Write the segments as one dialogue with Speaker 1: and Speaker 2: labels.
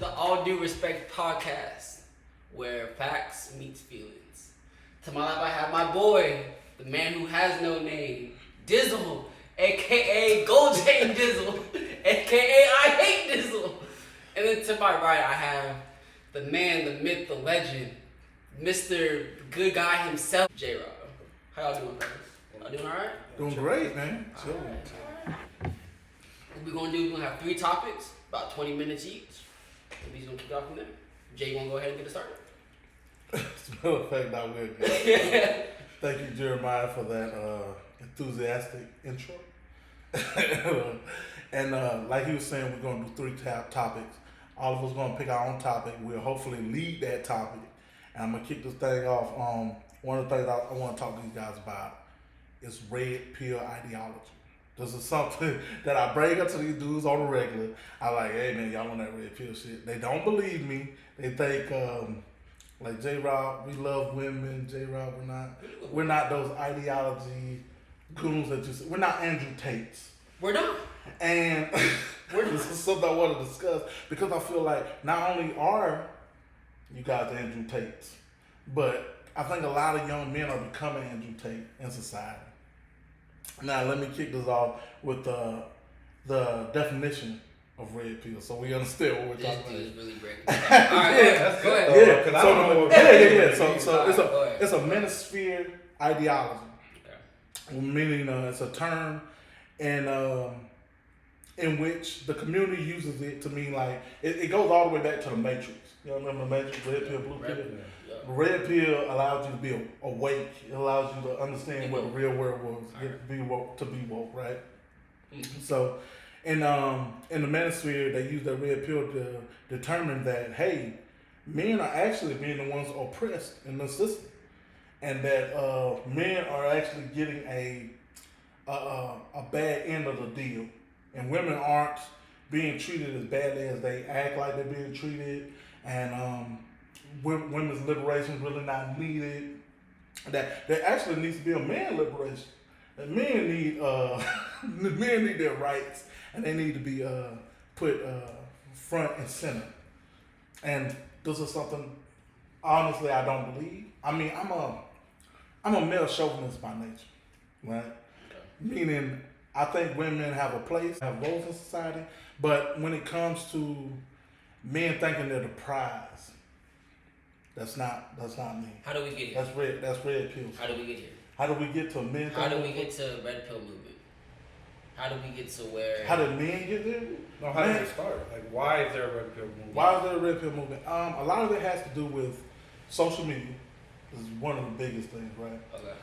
Speaker 1: the All Due Respect podcast, where facts meets feelings. To my left, I have my boy, the man who has no name, Dizzle, aka Gold Chain Dizzle, aka I Hate Dizzle. And then to my right, I have the man, the myth, the legend, Mr. Good Guy himself, J-Rob. How y'all doing, brothers? Y'all doing all right?
Speaker 2: Doing great, man.
Speaker 1: All right. What we're going to do, we're going to have 3 topics, about 20 minutes each. And we're going to kick off from there. Jay, you want to go ahead and get it started?
Speaker 2: As a matter of fact, I will. Thank you, Jeremiah, for that enthusiastic intro. And like he was saying, we're going to do 3 topics. All of us going to pick our own topic. We'll hopefully lead that topic. And I'm going to kick this thing off. One of the things I want to talk to you guys about is red pill ideology. This is something that I bring up to these dudes on the regular. I like, hey man, y'all on that red pill shit. They don't believe me. They think like J-Rob, we love women. J-Rob, we're not those ideology goons that just. We're not Andrew Tates.
Speaker 1: We're not.
Speaker 2: And this is something I want to discuss because I feel like not only are you guys Andrew Tates, but I think a lot of young men are becoming Andrew Tate in society. Now, let me kick this off with the definition of red pill, so we understand what we're talking about.
Speaker 1: This dude is really breaking it down. All right,
Speaker 3: that's
Speaker 1: go
Speaker 3: good.
Speaker 1: ahead.
Speaker 2: Yeah. So
Speaker 1: Right,
Speaker 2: it's a manosphere ideology, meaning it's a term, in which the community uses it to mean like it goes all the way back to the Matrix. You know, remember the Matrix? Red pill, blue pill. Red pill allows you to be awake. It allows you to understand what the real world was, to be woke, right? Mm-hmm. So, in the manosphere, they use that red pill to determine that hey, men are actually being the ones oppressed in the system, and that men are actually getting a bad end of the deal, and women aren't being treated as badly as they act like they're being treated, and women's liberation is really not needed. That there actually needs to be a man liberation. That men need their rights, and they need to be put front and center. And this is something honestly I don't believe. I mean, I'm a male chauvinist by nature, right? Okay. Meaning I think women have a place, have roles in society, but when it comes to men thinking they're the prize, that's not me.
Speaker 1: How do we get here?
Speaker 2: That's red pill.
Speaker 1: How do we get here?
Speaker 2: How do we get to men?
Speaker 1: How do we get to red pill movement? How do we get to where?
Speaker 2: How did men get there?
Speaker 3: No, how did it start? Like, why is there a red pill movement?
Speaker 2: Why is there a red pill movement? A lot of it has to do with social media. This is one of the biggest things, right?
Speaker 1: Okay.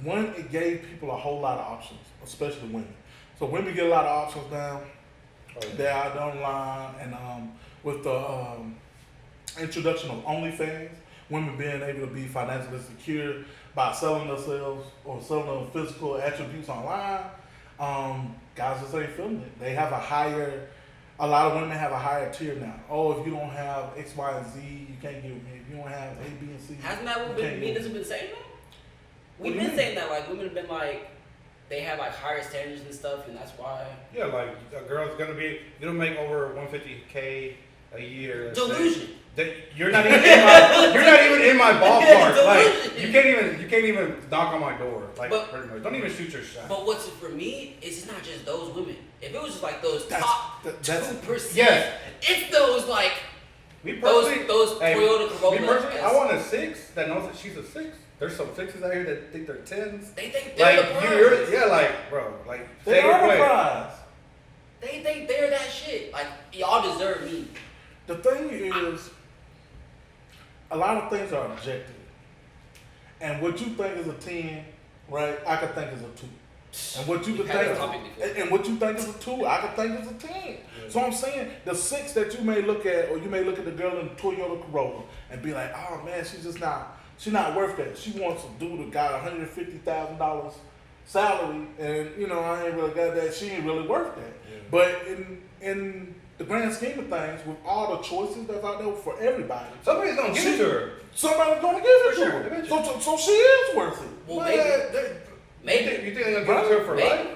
Speaker 2: One, it gave people a whole lot of options, especially women. So women get a lot of options now. They're out online, and with the introduction of OnlyFans, women being able to be financially secure by selling themselves or selling their physical attributes online, guys just ain't feeling it. They have a lot of women have a higher tier now. Oh, if you don't have X, Y, and Z, you can't get with me. If you don't have A, B, and C,
Speaker 1: hasn't that what men have been saying though? We've been saying that, like, women have been like, they have like higher standards and stuff, and that's why.
Speaker 3: Yeah, like a girl's gonna be, you don't make over 150K a year.
Speaker 1: Delusion.
Speaker 3: You're not even in my ballpark. Like you can't even knock on my door. Like pretty much. Don't even shoot your shot.
Speaker 1: But what's for me is it's not just those women. If it was just like those top 2%,
Speaker 3: yes.
Speaker 1: It's those like those Toyota Corollas.
Speaker 3: Me personally, I want a 6 that knows that she's a 6. There's some 6s out here that think they're 10s.
Speaker 1: They think they're
Speaker 3: like
Speaker 1: the prize.
Speaker 3: like bro, like
Speaker 2: they are the prize.
Speaker 1: They think they're that shit. Like y'all deserve me.
Speaker 2: The thing is, a lot of things are objective. And what you think is a 10, right, I could think is a 2. And what you could think is a 2, I could think is a 10. Yeah. So I'm saying the 6 that you may look at, or you may look at the girl in the Toyota Corolla and be like, oh man, she's not worth that. She wants a dude that got $150,000 salary, and I ain't really got that. She ain't really worth that. Yeah. But in the grand scheme of things, with all the choices that's out there for everybody,
Speaker 3: somebody's gonna give it to her.
Speaker 2: Somebody's gonna give it to her. So she is worth it.
Speaker 1: Well,
Speaker 3: maybe. You think they're gonna give it to her for life?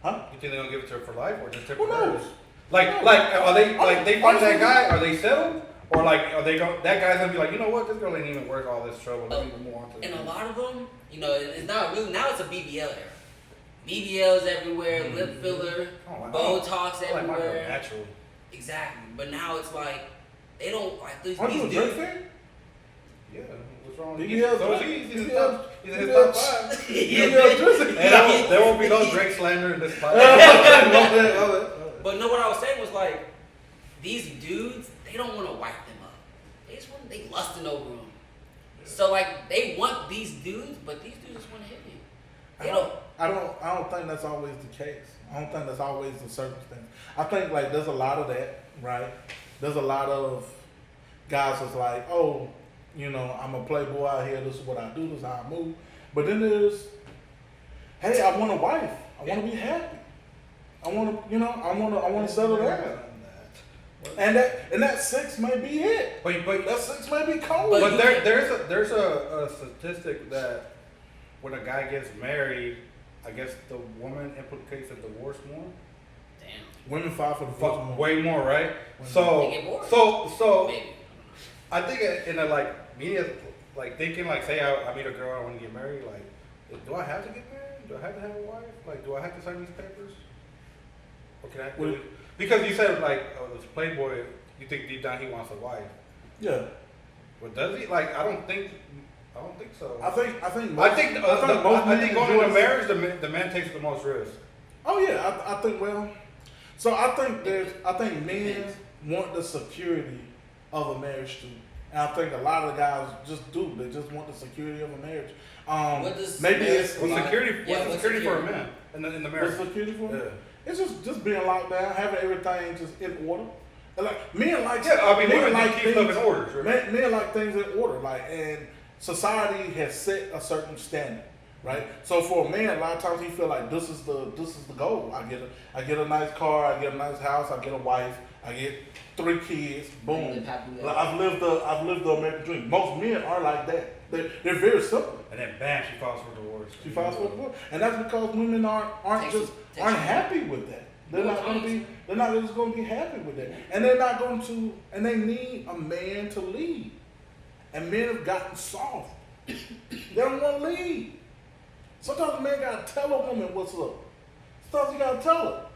Speaker 2: Huh?
Speaker 3: You think they're gonna give it to her for life, or just temporarily?
Speaker 2: Who knows?
Speaker 3: Like are they find that guy? Are they settled? Or like, are they going? That guy's gonna be like, you know what? This girl ain't even worth all this trouble. Let me move on to.
Speaker 1: And a lot of them, it's not really. Now it's a BBL era. BBLs everywhere, lip filler, Botox everywhere.
Speaker 3: Like natural.
Speaker 1: Exactly, but now it's like they don't like these
Speaker 2: Aren't you a
Speaker 1: dudes.
Speaker 2: Drake fan?
Speaker 3: Yeah. What's wrong?
Speaker 2: BBL.
Speaker 3: He's in his top 5. There won't be no Drake slander in this podcast.
Speaker 1: But no, what I was saying was like these dudes. They don't want to wipe them up. They lusting over them. So like they want these dudes, but these dudes just want to hit me.
Speaker 2: I don't think that's always the case. I don't think that's always the circumstance. I think like there's a lot of that, right? There's a lot of guys that's like, oh, I'm a playboy out here. This is what I do. This is how I move. But then there's, hey, I want a wife. I want to be happy. I want to, I want to settle down. And that 6 may be it.
Speaker 3: But
Speaker 2: that 6 may be cold.
Speaker 3: But there's a statistic that when a guy gets married, I guess the woman implicates a divorce more.
Speaker 1: Damn.
Speaker 2: Women file for divorce more.
Speaker 3: Way more, right?
Speaker 1: So
Speaker 3: Maybe. I think in a like media, like thinking like, say I meet a girl, I want to get married. Like, do I have to get married? Do I have to have a wife? Like, do I have to sign these papers? Or can I? Because you said like, this playboy, you think deep down he wants a wife.
Speaker 2: Yeah.
Speaker 3: But does he? Like, I don't think so.
Speaker 2: I think going into marriage, the man takes the most risk. Oh yeah, I think I think men want the security of a marriage too. And I think a lot of the guys just do. They just want the security of a marriage. Security for a man in the marriage? What's security for?
Speaker 3: Yeah.
Speaker 2: It's just being locked down, having everything just in order. And like men like
Speaker 3: women like keep stuff in order. Right?
Speaker 2: Men like things in order. And society has set a certain standard, right? So for a man, a lot of times he feel like this is the goal. I get a nice car, I get a nice house, I get a wife, I get 3 kids. Boom. I've lived the American dream. Most men are like that. They're very simple.
Speaker 3: And then bam, she files for divorce.
Speaker 2: And that's because women aren't happy with that. They're not just gonna be happy with that. And they need a man to lead. And men have gotten soft. They don't want to lead. Sometimes a man gotta tell a woman what's up. Sometimes you gotta tell her.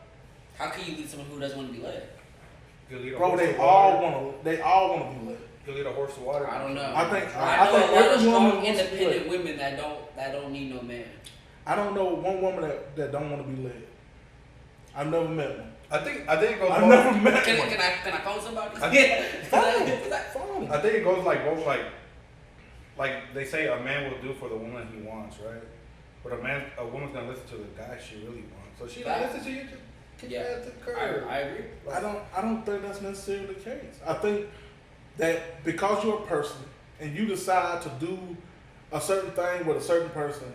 Speaker 1: How can you lead someone who doesn't want to be led?
Speaker 2: Bro, they all want to be led.
Speaker 3: You lead a horse to water.
Speaker 1: I don't know.
Speaker 2: I think
Speaker 1: a lot of strong, independent women that don't need no man.
Speaker 2: I don't know one woman that don't want to be led. I've never met one.
Speaker 3: I think it goes.
Speaker 2: I've never met one.
Speaker 1: Can I phone somebody?
Speaker 2: Phone.
Speaker 3: I think it goes like both like they say a man will do for the woman he wants, right? But a woman's gonna listen to the guy she really wants. So she like listen to you.
Speaker 1: I agree.
Speaker 2: I don't think that's necessarily the case. I think that because you're a person and you decide to do a certain thing with a certain person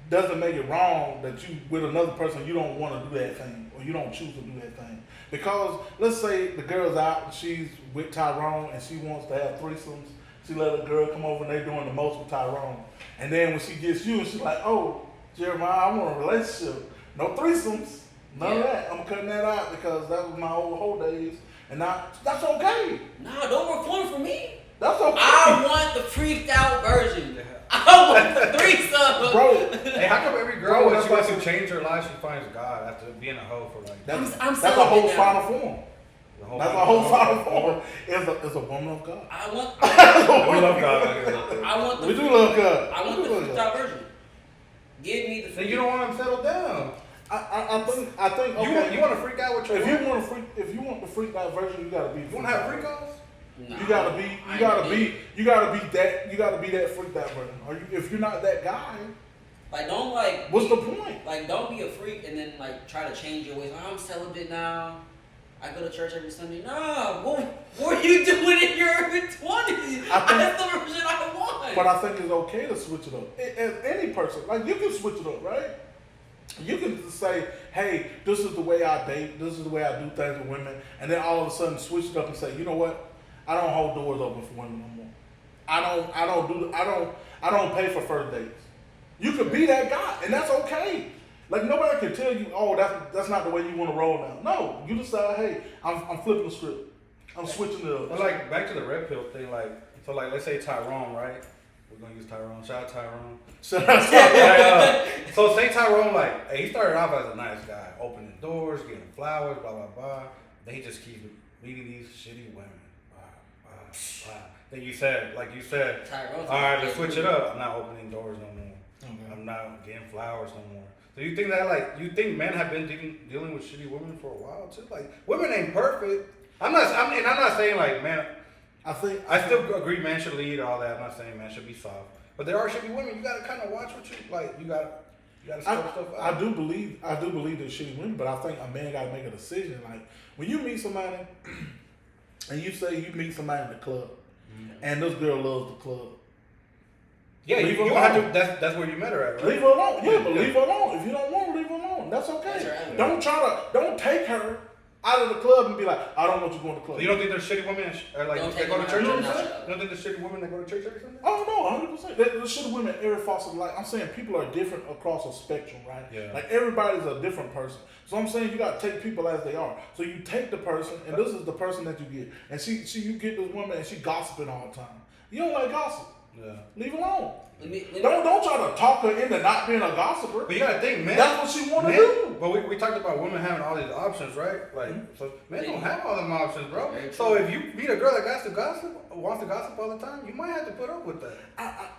Speaker 2: doesn't make it wrong that you with another person you don't want to do that thing or you don't choose to do that thing. Because let's say the girl's out and she's with Tyrone and she wants to have threesomes. She let a girl come over and they're doing the most with Tyrone. And then when she gets you and she's like, oh, Jeremiah, I want a relationship. No threesomes. None of that. I'm cutting that out because that was my old whole days. And now, that's okay.
Speaker 1: Nah, don't reform for me.
Speaker 2: That's okay.
Speaker 1: I want the freaked out version. I want the threesome.
Speaker 2: Bro.
Speaker 3: Hey, how come every girl when she wants to change her life, she finds God after being a hoe for like
Speaker 2: that's a whole final form. That's a whole final form. It's a woman of God.
Speaker 1: We
Speaker 3: love God.
Speaker 2: We do love God.
Speaker 1: I want the freaked out version. Give me the freak.
Speaker 3: You don't want them settled down.
Speaker 2: I think okay.
Speaker 3: You want to freak out with your
Speaker 2: if you want the freak out version, you gotta be.
Speaker 3: You want to have freak outs?
Speaker 2: No, you gotta be that freaked out version. If you're not that guy,
Speaker 1: don't
Speaker 2: what's the point?
Speaker 1: Don't be a freak and then try to change your ways. I'm celibate now. I go to church every Sunday. No, what were you doing in your early 20s? That's the version I want.
Speaker 2: But I think it's okay to switch it up. As any person, you can switch it up, right? You can just say, hey, this is the way I date, this is the way I do things with women, and then all of a sudden switch it up and say, you know what? I don't hold doors open for women no more. I don't pay for first dates. You could be that guy, and that's okay. Like nobody can tell you, oh, that's not the way you want to roll now. No, you decide, hey, I'm flipping the script. I'm switching it up.
Speaker 3: But like back to the red pill thing, like so, like let's say Tyrone, right? We're gonna use Tyrone. Shout out Tyrone. So say Tyrone, like hey, he started off as a nice guy, opening doors, getting flowers, blah blah blah. Then he just keeps meeting these shitty women. Then you said,
Speaker 1: Tyrone's
Speaker 3: all right, let's switch it up. I'm not opening doors no more. Okay. I'm not getting flowers no more. So you think that you think men have been dealing with shitty women for a while too? Like women ain't perfect. I'm not saying like man. I still agree man should lead all that. I'm not saying man should be soft, but there are shitty women. You gotta kind of watch what you like. You gotta scope stuff out.
Speaker 2: I do believe there's shitty women, but I think a man gotta make a decision. Like when you meet somebody, and you say you meet somebody in the club, and this girl loves the club.
Speaker 3: Yeah, you have to. That's where you met her at, right?
Speaker 2: Leave her alone. Yeah, but leave her alone. If you don't want her, leave her alone. That's okay. Don't take her out of the club and be like, I don't want you going to the club.
Speaker 3: You don't think there's shitty women that go to church every Sunday? You don't think there's shitty women that go to church every Sunday?
Speaker 2: Oh no, 100%. There's shitty women every facet of life. I'm saying people are different across a spectrum, right?
Speaker 3: Yeah.
Speaker 2: Like everybody's a different person. So I'm saying you got to take people as they are. So you take the person, and this is the person that you get, and you get this woman, and she gossiping all the time. You don't like gossip.
Speaker 3: Yeah.
Speaker 2: Leave her alone. Don't try to talk her into not being a gossiper.
Speaker 3: But you gotta think, man.
Speaker 2: That's what she want to do.
Speaker 3: But we talked about women having all these options, right? Like, so men don't have all them options, bro. So if you meet a girl that wants to gossip all the time, you might have to put up with that.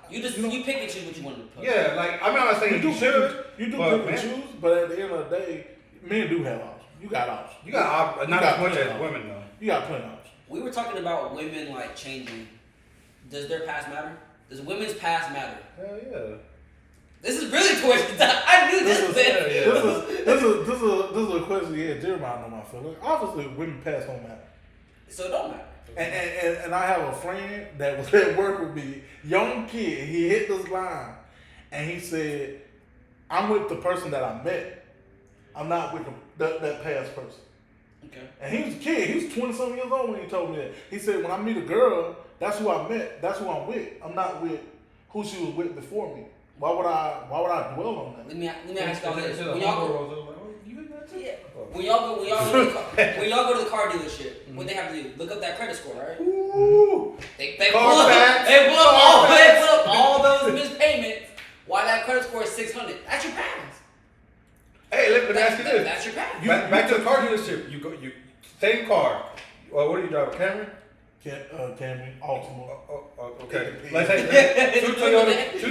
Speaker 1: You pick and choose what you want to put.
Speaker 3: Yeah, like I'm not saying you should.
Speaker 2: You do pick and choose, but at the end of the day, men do have options. You got options.
Speaker 3: You got not as much as women though.
Speaker 2: You got plenty of options.
Speaker 1: We were talking about women like changing. Does their past matter? Does women's past matter?
Speaker 3: Hell yeah.
Speaker 1: This is really towards the top. I knew this was it.
Speaker 2: This is a question. Yeah, Jeremiah know my feeling. Obviously, women past don't matter.
Speaker 1: So it don't matter.
Speaker 2: And I have a friend that was at work with me, young kid. He hit this line, and he said, "I'm with the person that I met. I'm not with that past person."
Speaker 1: Okay.
Speaker 2: And he was a kid. He was 20-something years old when he told me that. He said, "When I meet a girl, that's who I met. That's who I'm with. I'm not with who she was with before me. Why would I dwell on that?"
Speaker 1: Let me ask y'all this. When y'all go to the car dealership, what they have to do? Look up that credit score, right?
Speaker 2: Ooh.
Speaker 1: They pull up all those missed payments. Why that credit score is 600? That's your pass.
Speaker 3: Hey, let me ask you this.
Speaker 1: That's your pass.
Speaker 3: Back to the car dealership. You same car. What do you drive? A Camry?
Speaker 2: Camry, Altima.
Speaker 3: Okay. Let's say two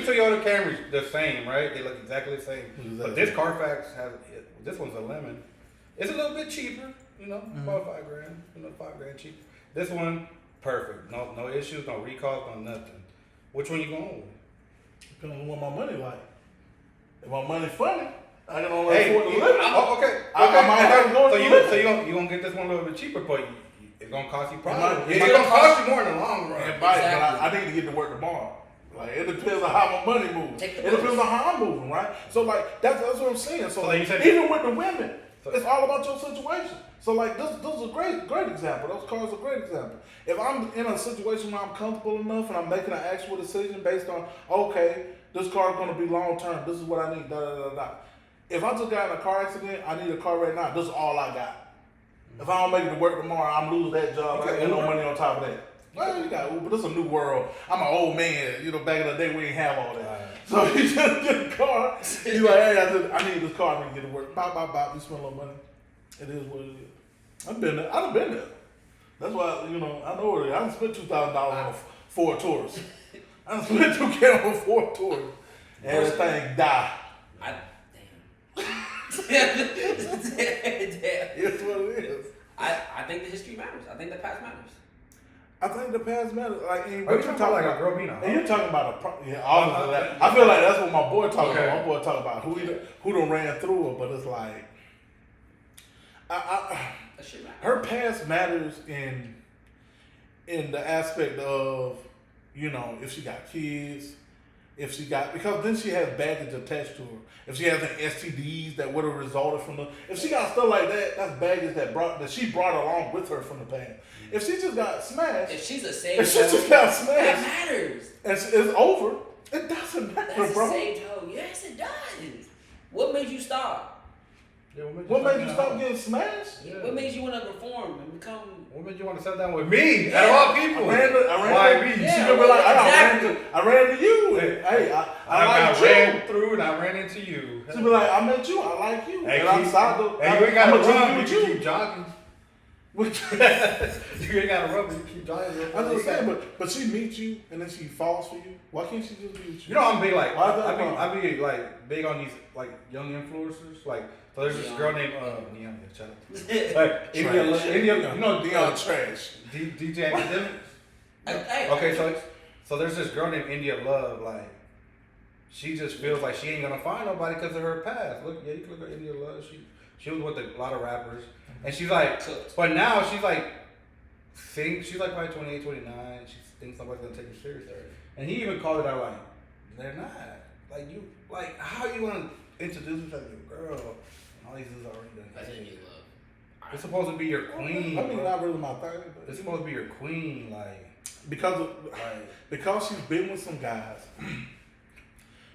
Speaker 3: Toyota Camrys, the same, right? They look exactly the same. Exactly. But this Carfax has this one's a lemon. It's a little bit cheaper, about $5,000, $5,000 cheaper. This one, perfect. No issues, no recalls, no nothing. Which one you going with?
Speaker 2: Depending on what my money like. If my money funny, I can only afford the limit.
Speaker 3: Okay.
Speaker 2: I might have to go to the limit.
Speaker 3: So you gonna get this one a little bit cheaper, but it's gonna cost you probably. It's gonna cost you more in the long run.
Speaker 2: Exactly. But I need to get to work tomorrow. Like it depends on how my money moves. It depends on how I'm moving, right? So like that's what I'm saying. So like, even with the women, it's all about your situation. So like this is a great example. Those cars are a great example. If I'm in a situation where I'm comfortable enough and I'm making an actual decision based on this car is gonna be long term. This is what I need. If I just got in a car accident, I need a car right now. This is all I got. If I don't make it to work tomorrow, I'm losing that job. I ain't no money on top of that. Well, you got Uber. This is a new world. I'm an old man. Back in the day, we ain't have all that. So you just get a car. He's like, hey, I need this car. I need to get to work. Bop. You spend a little money. It is what it is. I've been there. That's why, I know it. I done spent $2,000 on a Ford Taurus. I done spent $2,000 on a Ford Taurus. And everything died.
Speaker 1: Damn.
Speaker 2: It's what it is.
Speaker 1: I think the history matters. I think the past matters.
Speaker 2: I think the past matters. Like,
Speaker 3: are you talking about like a girl being a
Speaker 2: and you're talking about obviously that. I feel like that's what my boy talking about. My boy talking about who done ran through her, but it's like, her past matters in the aspect of, if she got kids, because then she has baggage attached to her. If she has any STDs that would have resulted from if she got stuff like that, that's baggage that she brought along with her from the past. If she just got smashed,
Speaker 1: if she just
Speaker 2: got smashed,
Speaker 1: that matters.
Speaker 2: And it's over. It doesn't matter,
Speaker 1: That's
Speaker 2: bro.
Speaker 1: Yes, it does. What made you stop?
Speaker 3: Yeah,
Speaker 2: What made you stop getting smashed?
Speaker 3: Yeah.
Speaker 1: What made you want to perform and become?
Speaker 3: What made you want to sit down with me? Out of all people.
Speaker 2: I ran
Speaker 3: Why me?
Speaker 2: She gonna be like,
Speaker 1: exactly.
Speaker 2: I ran to you.
Speaker 3: Hey,
Speaker 2: Hey, I
Speaker 3: I
Speaker 2: like you.
Speaker 3: ran through and I ran into you.
Speaker 2: She be like, I met you. I like you.
Speaker 3: Hey,
Speaker 2: and I'm sorry.
Speaker 3: Hey, you ain't gotta
Speaker 2: I'm gonna
Speaker 3: run.
Speaker 2: be
Speaker 3: You
Speaker 2: with
Speaker 3: can
Speaker 2: you.
Speaker 3: keep jogging.
Speaker 2: Which-
Speaker 3: You ain't gotta run, but you keep jogging.
Speaker 2: I'm just saying, but she meets you and then she falls for you. Why can't she just be with you?
Speaker 3: You know, I'm big like
Speaker 2: Why is that
Speaker 3: I be like big on these like young influencers. Like, so there's this girl named Neon. Shout out. Like India, you know
Speaker 2: Dion trash.
Speaker 3: DJ Academic.
Speaker 1: Hey,
Speaker 3: Okay, so there's this girl named India Love. Like, she just feels like she ain't gonna find nobody because of her past. Look, yeah, you can look at India Love. She was with a lot of rappers, and she's like, but now she's like, she's like probably 28, 29. She thinks somebody's gonna take her serious. And he even called it out like, they're not. Like, you, like, how you gonna introduce yourself to a girl and all these dudes already done?
Speaker 1: That's India Love.
Speaker 3: It's supposed to be your queen.
Speaker 2: I mean,
Speaker 3: bro.
Speaker 2: not really my thing. But
Speaker 3: It's supposed to be your queen, like
Speaker 2: because she's been with some guys.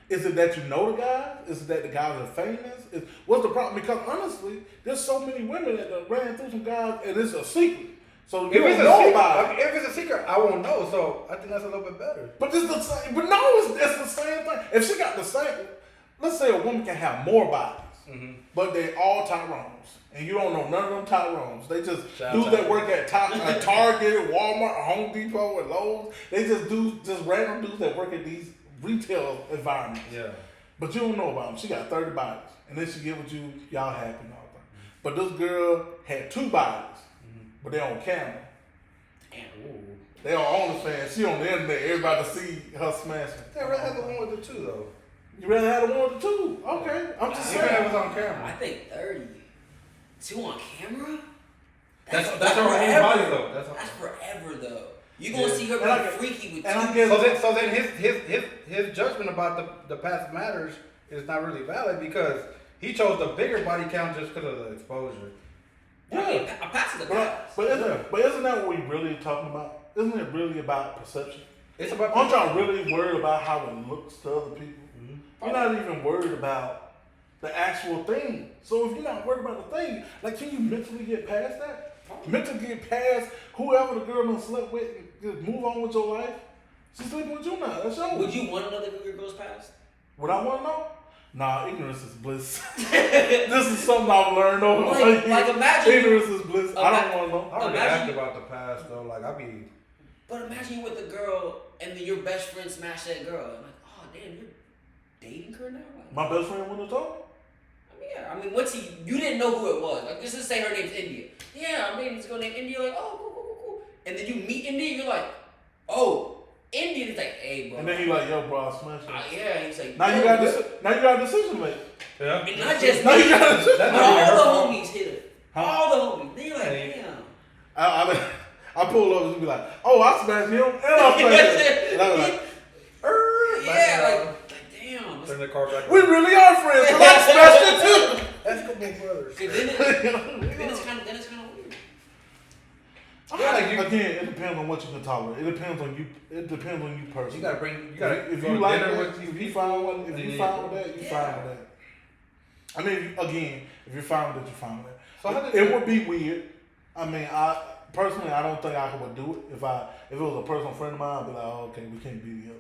Speaker 2: Is it that you know the guys? Is it that the guys are famous? What's the problem? Because honestly, there's so many women that done ran through some guys, and it's a secret. So you
Speaker 3: if it's
Speaker 2: don't
Speaker 3: a
Speaker 2: know
Speaker 3: secret,
Speaker 2: about it.
Speaker 3: if it's a secret, I won't know. So I think that's a little bit better.
Speaker 2: But it's the same. But no, it's the same thing. If she got the same, let's say a woman can have more bodies, but they all Tyrones, and you don't know none of them Tyrones. They just dudes that work at Target, Walmart, Home Depot, and Lowe's. They just random dudes that work at these retail environments.
Speaker 3: Yeah.
Speaker 2: But you don't know about them. She got 30 bodies, and then she get with you. Y'all happy and all that. But this girl had 2 bodies, but they on camera. They on OnlyFans. She on the internet. Everybody see her smashing.
Speaker 3: I'd rather have the one with the 2 though.
Speaker 2: You rather have the one with the 2? Okay, I'm just
Speaker 3: Even if it
Speaker 2: saying.
Speaker 3: was on camera.
Speaker 1: I think 30. 2 on camera?
Speaker 3: That's her own body though.
Speaker 1: That's forever though. You gonna see her
Speaker 2: And I-
Speaker 1: be freaky with
Speaker 2: and I
Speaker 1: 2.
Speaker 2: guess-
Speaker 3: So then his judgment about the past matters is not really valid because he chose the bigger body count just because of the exposure.
Speaker 1: I mean, a pass is a pass.
Speaker 2: But isn't that what we really talking about? Isn't it really about perception?
Speaker 3: It's about
Speaker 2: Aren't y'all really worried about how it looks to other people? You're not even worried about the actual thing. So if you're not worried about the thing, like, can you mentally get past that? Mentally get past whoever the girl done slept with and just move on with your life? She's sleeping with you now. That's yours.
Speaker 1: Would you want another good girl's past?
Speaker 2: What I want to know? Nah, ignorance is bliss. This is something I've learned over
Speaker 1: Like imagine.
Speaker 2: ignorance is bliss. I don't want to know.
Speaker 3: I don't really
Speaker 1: Imagine-
Speaker 3: ask about the past though. Like I be.
Speaker 1: But imagine you with a girl and then your best friend smashed that girl. I'm like, oh damn, you're dating her now? Like,
Speaker 2: My best friend wouldn't have told me.
Speaker 1: I mean, yeah. I mean, once you didn't know who it was. Like, let's just say her name's India. Yeah, I'm dating this girl named India. Like, oh, cool. And then you meet India, you're like, oh, India. It's like, hey, bro.
Speaker 2: And then he like, yo, bro, I smashed you.
Speaker 1: Yeah, he's like,
Speaker 2: Now you got a decision to make.
Speaker 3: Yeah.
Speaker 1: And not just
Speaker 2: Now
Speaker 1: me,
Speaker 2: you got a decision.
Speaker 3: That's
Speaker 1: but
Speaker 3: not even her
Speaker 1: all
Speaker 3: fault.
Speaker 1: the homies hit her.
Speaker 2: Huh?
Speaker 1: All the homies. Then you're like,
Speaker 3: Hey.
Speaker 1: damn.
Speaker 2: I pull up and be like, oh, I smashed him and I smashed him. And I'm like,
Speaker 1: Yeah, like damn.
Speaker 3: Turn the car back.
Speaker 2: we really are friends because I smashed it too.
Speaker 3: That's couple brothers.
Speaker 1: Then it's kind of weird.
Speaker 3: Yeah, like you-
Speaker 2: Again, it depends on what you can tolerate. It depends on you. It depends on you personally.
Speaker 3: You gotta bring. You gotta.
Speaker 2: If
Speaker 3: go
Speaker 2: you
Speaker 3: to
Speaker 2: like
Speaker 3: dinner
Speaker 2: that,
Speaker 3: with
Speaker 2: if
Speaker 3: these
Speaker 2: you fine with,
Speaker 3: people,
Speaker 2: if you
Speaker 3: and
Speaker 2: fine
Speaker 3: then
Speaker 2: with that, you
Speaker 1: Yeah.
Speaker 2: fine with that. I mean, again, if you're fine with it, you're fine with
Speaker 3: So how
Speaker 2: it.
Speaker 3: did-
Speaker 2: It would be weird. I mean, I personally, I don't think I would do it if it was a personal friend of mine. I'd be like, oh, okay, we can't be together.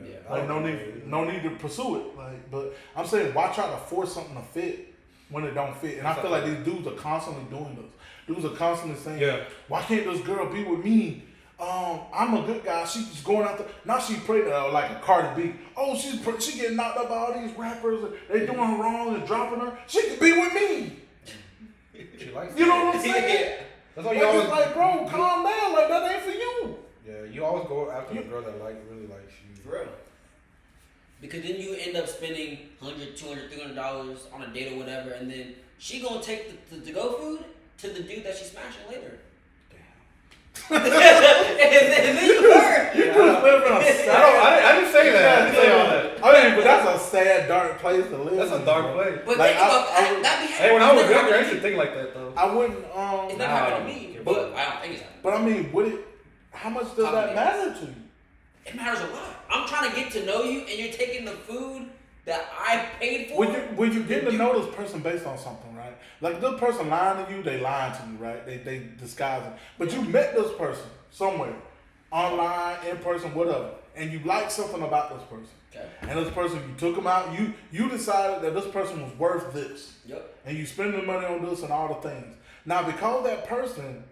Speaker 3: Yeah.
Speaker 2: Like no need to pursue it. Like, but I'm saying, why try to force something to fit when it don't fit? And I feel like these dudes are constantly doing this. Dudes are constantly saying,
Speaker 3: Yeah.
Speaker 2: why can't this girl be with me? I'm a good guy. She's going out there. Now she pregnant like a Cardi B. Oh, she getting knocked up by all these rappers. And they doing her wrong and dropping her. She could be with me.
Speaker 3: She likes
Speaker 2: You
Speaker 3: it.
Speaker 2: know what I'm saying?
Speaker 3: That's why
Speaker 2: Like,
Speaker 3: you always.
Speaker 2: it's like, bro, calm down. Like, that ain't for you.
Speaker 3: Yeah, you always go after the girl that really likes you.
Speaker 1: For real. Because then you end up spending $100, $200, $300 on a date or whatever, and then she gonna take the to-go food to the dude that she's smashing later. and then you hurt.
Speaker 2: You just live in a sad.
Speaker 3: I didn't say that. I didn't say all that.
Speaker 2: I mean, but that's a sad, dark place to live.
Speaker 3: That's a
Speaker 2: in,
Speaker 3: dark
Speaker 2: bro.
Speaker 3: place.
Speaker 1: But
Speaker 2: Like,
Speaker 1: think about
Speaker 2: I
Speaker 1: that.
Speaker 2: would-
Speaker 1: That be
Speaker 3: Hey, when I was
Speaker 1: it's never
Speaker 3: younger, I
Speaker 1: happened
Speaker 3: used
Speaker 1: to
Speaker 3: to think like that though.
Speaker 2: I wouldn't.
Speaker 1: It's never happened to me, but I don't think it's happened.
Speaker 2: But I mean, would it? How much does that matter to you?
Speaker 1: It matters a lot. I'm trying to get to know you, and you're taking the food that I paid for.
Speaker 2: When you get to know this person based on something, right? Like this person lying to you, they lying to you, right? They disguise it. But you met this person somewhere, online, in person, whatever, and you like something about this person.
Speaker 1: Okay.
Speaker 2: And this person, you took them out. You decided that this person was worth this.
Speaker 1: Yep.
Speaker 2: And you spend the money on this and all the things. Now, because that person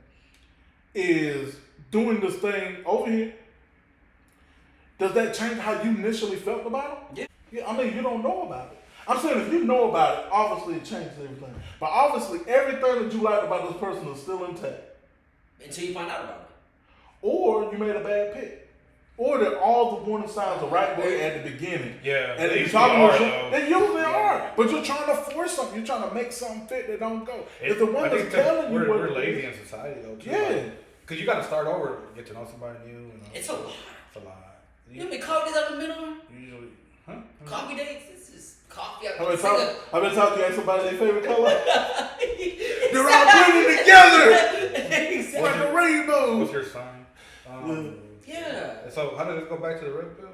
Speaker 2: is doing this thing over here, does that change how you initially felt about it? Yeah. I mean, you don't know about it. I'm saying if you know about it, obviously it changes everything. But obviously, everything that you like about this person is still intact.
Speaker 1: Until you find out about it.
Speaker 2: Or you made a bad pick. Or that all the warning signs are right there at the beginning.
Speaker 3: Yeah.
Speaker 2: And you're talking about they usually are. But you're trying to force something. You're trying to make something fit that don't go. If the one that's telling you
Speaker 3: we're lazy in society though too.
Speaker 2: Yeah.
Speaker 3: Because you got to start over, get to know somebody new. You know?
Speaker 1: It's a lot.
Speaker 3: It's a lot.
Speaker 1: You know how many coffee dates I've been on?
Speaker 3: Usually, huh?
Speaker 1: Coffee dates? It's just coffee.
Speaker 2: I've been talking to somebody their favorite color.
Speaker 1: Exactly.
Speaker 2: They're all putting together.
Speaker 1: Exactly.
Speaker 2: Like a rainbow.
Speaker 3: What's your sign?
Speaker 1: Yeah.
Speaker 3: So how did this go back to the red pill?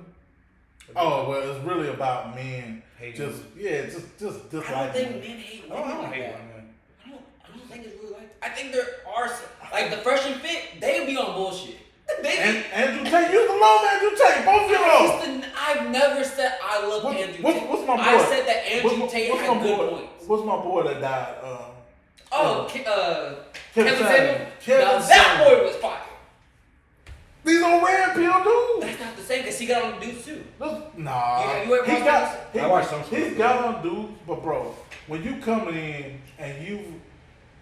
Speaker 2: Oh well, it's really about men.
Speaker 3: Hate
Speaker 2: just
Speaker 1: I don't think men hate women.
Speaker 3: I don't
Speaker 1: like
Speaker 3: hate
Speaker 1: that.
Speaker 3: women.
Speaker 1: I don't think it's really like that. I think there are some, like the Fresh and Fit, they be on bullshit.
Speaker 2: And Andrew Tate, you the love Andrew Tate, both of you.
Speaker 1: I've never said I love Andrew Tate.
Speaker 2: What's my boy?
Speaker 1: I said that Andrew Tate had good points.
Speaker 2: What's my boy that died?
Speaker 1: Kevin Samuels.
Speaker 2: Kevin
Speaker 1: Now that boy was fire.
Speaker 2: These on red pill dudes.
Speaker 1: That's not the same because he got on the dudes too.
Speaker 2: Nah.
Speaker 1: You ever
Speaker 2: I
Speaker 3: watched some.
Speaker 2: He's got on dudes, but bro, when you come in and you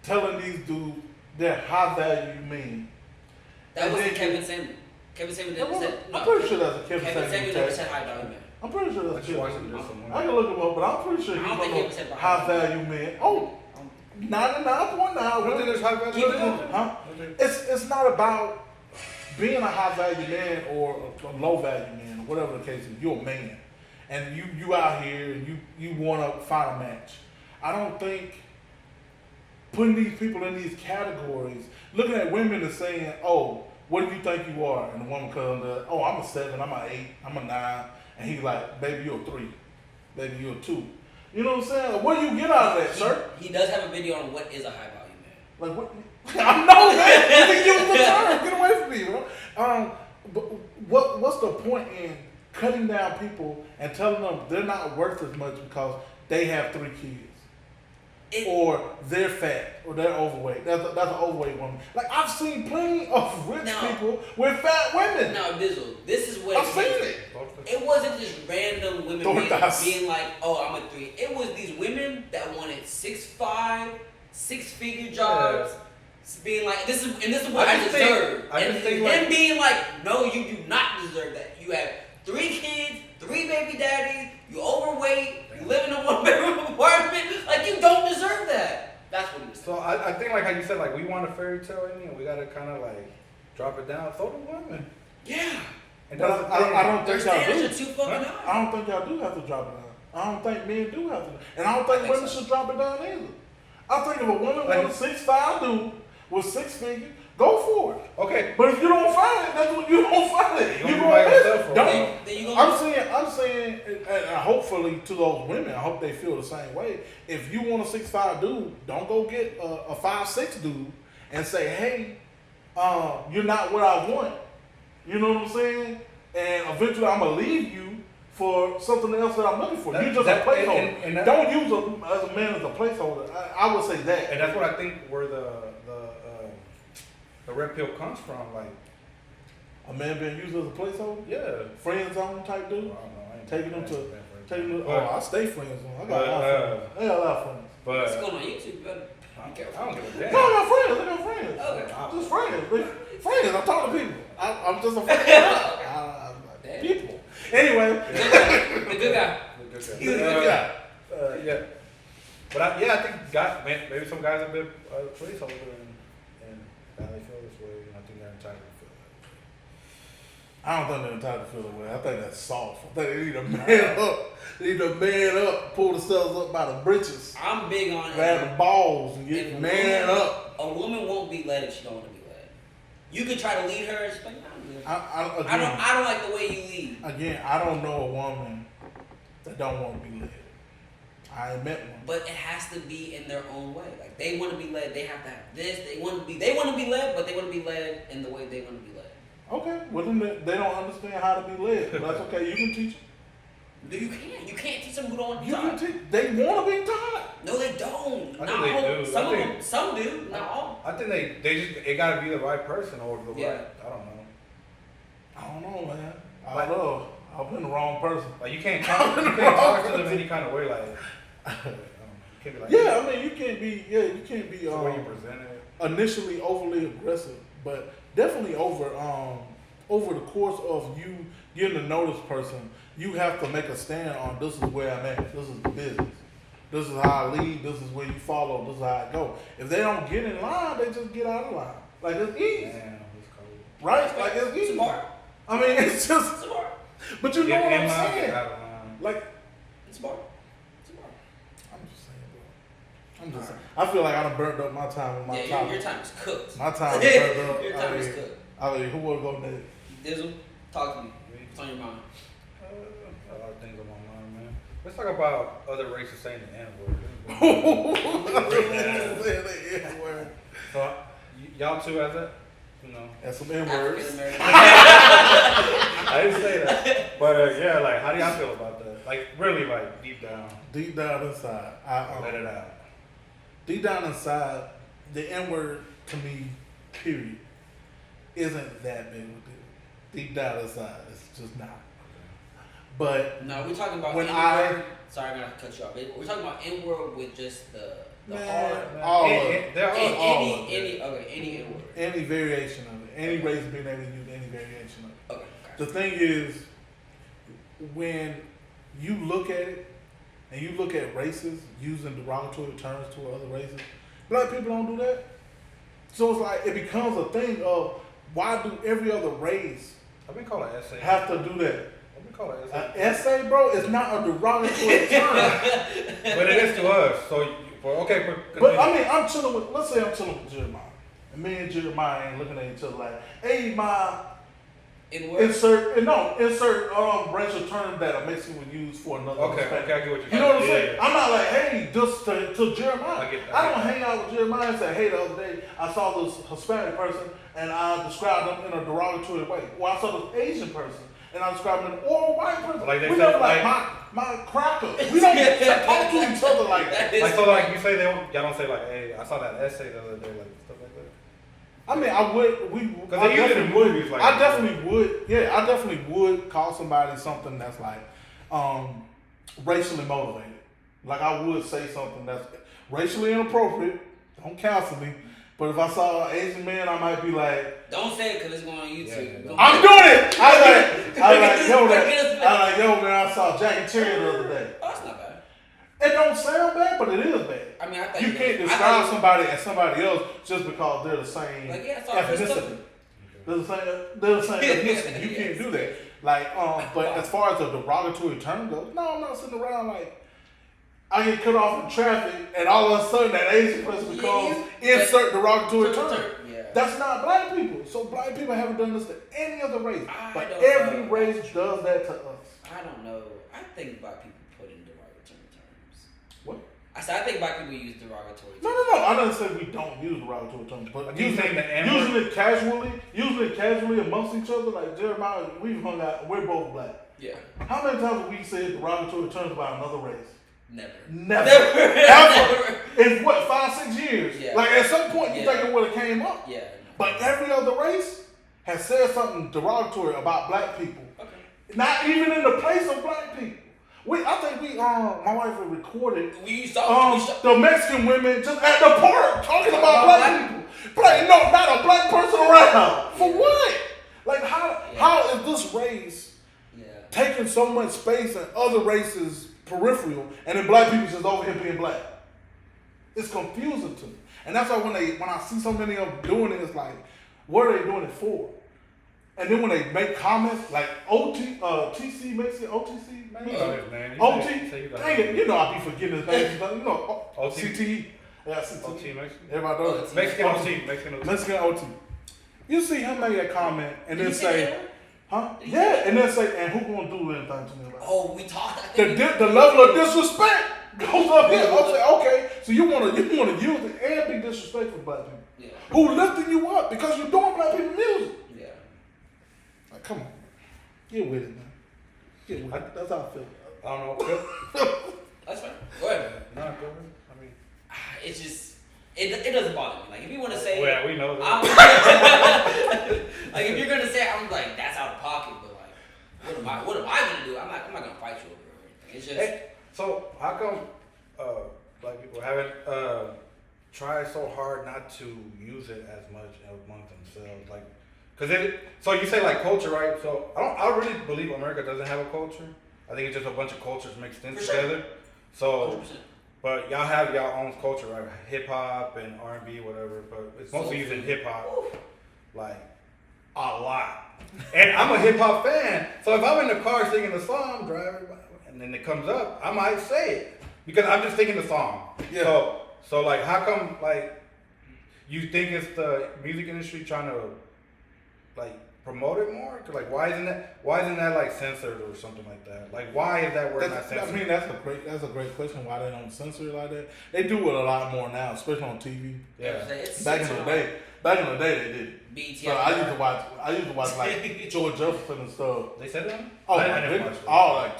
Speaker 2: telling these dudes they're high value men.
Speaker 1: That wasn't Kevin Samuels. Kevin Samuels never said.
Speaker 2: I'm pretty sure that's a Kevin
Speaker 1: Samuels
Speaker 2: Samuels.
Speaker 1: never said high value man.
Speaker 2: I'm pretty sure that's
Speaker 3: I
Speaker 2: I can look him up, but I'm pretty sure he's on high value men. Oh, 99.9.
Speaker 3: What is high value?
Speaker 2: Huh? It's not about being a high value man or a low value man or whatever the case is. You're a man, and you out here and you want to find a match. I don't think putting these people in these categories, looking at women and saying, "Oh, what do you think you are?" And the woman comes, "Oh, I'm a 7, I'm a 8, I'm a 9," and he's like, "Baby, you're a 3, baby, you're a 2." You know what I'm saying? Like, what do you get out of that, sir?
Speaker 1: He does have a video on what is a high value man.
Speaker 2: Like what? I know that. You use the term. Get away from me, bro. But what's the point in cutting down people and telling them they're not worth as much because they have 3 kids, or they're fat, or they're overweight? That's an overweight woman. Like I've seen plenty of rich people with fat women.
Speaker 1: Now, Dizzle, this is what
Speaker 2: I've seen it.
Speaker 1: It wasn't just random women being like, "Oh, I'm a 3." It was these women that wanted 6'5", 6-figure jobs. Being like, this is what I deserve. And him being like, no, you do not deserve that. You have 3 kids, 3 baby daddies, you overweight, you live in a 1-bedroom apartment. Like, you don't deserve that. That's what he was saying.
Speaker 3: So I think like how you said, like we want a fairy tale ending, we gotta kind of like drop it down, throw the women.
Speaker 1: Yeah.
Speaker 2: And but I don't think y'all do.
Speaker 1: Too fucking high.
Speaker 2: I don't think y'all do have to drop it down. I don't think men do have to. And I don't think women should drop it down either. I think if a woman wants a 6'5" dude with 6 figures, go for it.
Speaker 3: Okay.
Speaker 2: But if you don't find it, that's what you don't find it.
Speaker 3: You're going
Speaker 2: I'm saying, and hopefully to those women, I hope they feel the same way. If you want a 6'5" dude, don't go get a 5'6" dude and say, hey, you're not what I want. You know what I'm saying? And eventually I'm going to leave you for something else that I'm looking for. You're just a placeholder. And don't use a man as a placeholder. I would say that.
Speaker 3: And that's what I think where the red pill comes from. Like
Speaker 2: a man being used as a placeholder?
Speaker 3: Yeah.
Speaker 2: Friend zone type dude?
Speaker 3: Well, I don't know.
Speaker 2: Taking them to, I stay friend zone. I
Speaker 3: got
Speaker 2: a lot of friends.
Speaker 1: What's going on YouTube? You better be careful.
Speaker 3: I don't give a damn.
Speaker 2: No, I got friends. I got friends.
Speaker 1: Okay.
Speaker 2: Just friends. Friends. I'm talking to people. I'm just a friend. People. Anyway.
Speaker 1: The good guy.
Speaker 3: He's
Speaker 1: a good guy.
Speaker 3: Yeah. But I think maybe some guys have been placeholder and now they feel this way, and I think they're entitled to feel that way.
Speaker 2: I don't think they're entitled to feel that way. I think that's soft. I think they need to man up. They need to man up, pull themselves up by the britches.
Speaker 1: I'm big on it.
Speaker 2: Grab the balls and get man up.
Speaker 1: A woman won't be led if she don't want to be led. You could try to lead her and she's like,
Speaker 2: I don't
Speaker 1: like the way you lead.
Speaker 2: Again, I don't know a woman that don't want to be led. I ain't met one.
Speaker 1: But it has to be in their own way. Like they want to be led, they have to have this. They want to be led, but they want to be led in the way they want to be led.
Speaker 2: Okay, well then they don't understand how to be led. But that's okay. You can teach them.
Speaker 1: No, you can't. You can't teach them who don't want to be
Speaker 2: You
Speaker 1: taught.
Speaker 2: can teach. They want to be taught.
Speaker 1: No, they don't.
Speaker 3: I
Speaker 1: Not
Speaker 3: think
Speaker 1: all.
Speaker 3: they do.
Speaker 1: Some
Speaker 3: I
Speaker 1: of
Speaker 3: think-
Speaker 1: them. Some do. Not all.
Speaker 3: I think they just it gotta be the right person or the
Speaker 1: Yeah.
Speaker 3: right. I don't know.
Speaker 2: I don't know, man. I
Speaker 3: Like-
Speaker 2: don't know. I've been the wrong person.
Speaker 3: Like you can't talk to them any kind of way. Like I don't know. You can't be like
Speaker 2: Yeah, I mean, you can't be. Yeah, you can't be.
Speaker 3: the way you present it.
Speaker 2: Initially overly aggressive, but definitely over the course of you getting to know this person, you have to make a stand on this is where I'm at. This is the business. This is how I lead. This is where you follow. This is how I go. If they don't get in line, they just get out of line. Like it's easy,
Speaker 3: Damn, it's cold.
Speaker 2: right? Like it's easy.
Speaker 1: Smart.
Speaker 2: I mean, it's just.
Speaker 1: Smart.
Speaker 2: But you know
Speaker 3: Get
Speaker 2: what
Speaker 3: in
Speaker 2: I'm
Speaker 3: line,
Speaker 2: saying?
Speaker 3: get out of line.
Speaker 2: Like
Speaker 1: Smart. Smart.
Speaker 2: I'm just saying, bro. I'm just saying. I feel like I done burnt up my time with my
Speaker 1: Yeah,
Speaker 2: time.
Speaker 1: your time is cooked.
Speaker 2: My time is burnt up.
Speaker 1: Your time is cooked.
Speaker 2: I mean, who will go next?
Speaker 1: Dizzle, talk to me. What's on your mind?
Speaker 3: A lot of things on my mind, man. Let's talk about other races saying the N word. So y'all two have that, you know.
Speaker 2: And some N-words.
Speaker 1: African American.
Speaker 3: I didn't say that, but yeah, like how do y'all feel about that? Like really, like deep down,
Speaker 2: Deep down inside,
Speaker 3: let it out.
Speaker 2: deep down inside, the N-word to me, period, isn't that big of a deal. Deep down inside, it's just not. But
Speaker 1: No, we're talking about
Speaker 2: When
Speaker 1: N-word. Sorry, I'm gonna cut you off. We're talking about N-word with just the
Speaker 2: Man,
Speaker 1: hard.
Speaker 2: all of
Speaker 3: And-
Speaker 2: it.
Speaker 3: and they're all-
Speaker 1: Any N-word.
Speaker 2: any variation of it, any race being able to use any variation of it.
Speaker 1: Okay.
Speaker 2: The thing is, when you look at it, and you look at races using derogatory terms toward other races, black people don't do that. So it's like, it becomes a thing of, why do every other race
Speaker 3: I've been called an essay.
Speaker 2: have to do that?
Speaker 3: I've been called an
Speaker 2: An
Speaker 3: essay.
Speaker 2: essay, bro, is not a derogatory term.
Speaker 3: But it is to us. So okay,
Speaker 2: But I mean, let's say I'm chilling with Jeremiah. And me and Jeremiah ain't looking at each other like, hey, my
Speaker 1: N-word.
Speaker 2: insert racial term that a Mexican would use for another
Speaker 3: okay,
Speaker 2: Hispanic.
Speaker 3: I get what you're saying.
Speaker 2: You know what I'm
Speaker 3: Yeah,
Speaker 2: saying?
Speaker 3: yeah.
Speaker 2: I'm not like, hey, just to Jeremiah.
Speaker 3: I get that.
Speaker 2: I don't hang out with Jeremiah and say, hey, the other day I saw this Hispanic person and I described them in a derogatory way. Or I saw this Asian person and I described them in or a white person.
Speaker 3: Like they
Speaker 2: we
Speaker 3: say,
Speaker 2: never like
Speaker 3: like-
Speaker 2: my cracker. We don't talk to each other like that.
Speaker 3: Like so, like you say, y'all don't say like, hey, I saw that essay the other day, like stuff like that.
Speaker 2: I mean, I would.
Speaker 3: Because they use it in movies, like
Speaker 2: I definitely would. Yeah, I definitely would call somebody something that's like racially motivated. Like I would say something that's racially inappropriate. Don't counsel me. But if I saw an Asian man, I might be like,
Speaker 1: Don't say it because it's going on YouTube.
Speaker 3: Yeah.
Speaker 2: I'm doing it. I like, yo, man, I saw Jack and Cherry the other day.
Speaker 1: Oh, that's not bad.
Speaker 2: It don't sound bad, but it is bad.
Speaker 1: I mean, I thought
Speaker 2: You can't
Speaker 1: I
Speaker 2: describe
Speaker 1: thought
Speaker 2: somebody as somebody else just because they're the same
Speaker 1: Like, yeah, it's all good
Speaker 2: ethnicity.
Speaker 1: stuff.
Speaker 2: They're the same ethnicity. You can't do that. Like, but as far as a derogatory term goes, no, I'm not sitting around like I get cut off in traffic and all of a sudden that Asian person becomes insert derogatory term.
Speaker 1: Yeah.
Speaker 2: That's not black people. So black people haven't done this to any other race.
Speaker 1: I
Speaker 2: But
Speaker 1: don't
Speaker 2: every
Speaker 1: know.
Speaker 2: race does that to us.
Speaker 1: I don't know. I think black people put in derogatory terms.
Speaker 2: What?
Speaker 1: I said I think black people use derogatory terms.
Speaker 2: No. I didn't say we don't use derogatory terms, but
Speaker 3: You
Speaker 2: using
Speaker 3: think the N-word-
Speaker 2: using it casually amongst each other, like Jeremiah, we've hung out. We're both black.
Speaker 1: Yeah.
Speaker 2: How many times have we said derogatory terms about another race?
Speaker 1: Never.
Speaker 2: Never.
Speaker 1: Never.
Speaker 2: In what, 5-6 years?
Speaker 1: Yeah.
Speaker 2: Like at some point you
Speaker 1: Yeah.
Speaker 2: think it would have came up.
Speaker 1: Yeah.
Speaker 2: But every other race has said something derogatory about black people.
Speaker 1: Okay.
Speaker 2: Not even in the place of black people. I think my wife had recorded
Speaker 1: We saw.
Speaker 2: the Mexican women just at the park talking about black people. No, not a black person around. For what? Like how is this race taking so much space in other races peripheral and then black people just over here being black? It's confusing to me. And that's why when I see so many of them doing it, it's like, what are they doing it for? And then when they make comments like TC makes it OTC, man.
Speaker 3: You know his name. You
Speaker 2: OT,
Speaker 3: say you got
Speaker 2: dang
Speaker 3: his
Speaker 2: it,
Speaker 3: name.
Speaker 2: you know I be forgetting his name. You know,
Speaker 3: OT.
Speaker 2: CTE. Yeah, CTE.
Speaker 3: OT Mexican.
Speaker 2: Everybody knows it.
Speaker 3: Mexican OT. Mexican OT.
Speaker 2: Mexican OT. You see him make that comment and then say, Huh? Yeah, and then say, and who gonna do anything to me? Like,
Speaker 1: Oh, we talked. I think
Speaker 2: the level of disrespect goes up here. I'm saying, okay, so you wanna use it and be disrespectful to black people.
Speaker 1: Yeah.
Speaker 2: Who lifting you up because you're doing black people music?
Speaker 1: Yeah.
Speaker 2: Like, come on, get with it, man. Get with it. That's how I feel.
Speaker 3: I don't know.
Speaker 1: That's fine. Go ahead.
Speaker 3: No, go ahead. I mean,
Speaker 1: It's just it doesn't bother me. Like if you want to say,
Speaker 3: well, yeah, we know that.
Speaker 1: like if you're gonna say, I'm like that's out of pocket. But like, what am I gonna do? I'm not gonna fight you over it. It's just.
Speaker 3: Hey, so how come black people haven't tried so hard not to use it as much among themselves? Like, so you say like culture, right? So I really believe America doesn't have a culture. I think it's just a bunch of cultures mixed in together. So,
Speaker 1: 100%.
Speaker 3: but y'all have y'all own culture, right? Hip hop and R&B, whatever. But it's mostly using hip hop, like a lot. And I'm a hip hop fan, so if I'm in the car singing the song, driving, and then it comes up, I might say it because I'm just thinking the song.
Speaker 2: Yeah.
Speaker 3: So like, how come like you think it's the music industry trying to like promote it more? Cause like, why isn't that like censored or something like that? Like, why is that word not censored?
Speaker 2: I mean, that's a great question. Why they don't censor it like that? They do it a lot more now, especially on TV.
Speaker 3: Yeah.
Speaker 2: Back in the day, they did.
Speaker 1: BT.
Speaker 2: So I used to watch like George Jefferson and stuff.
Speaker 3: They said that?
Speaker 2: Oh,
Speaker 3: I never watched it.
Speaker 2: all like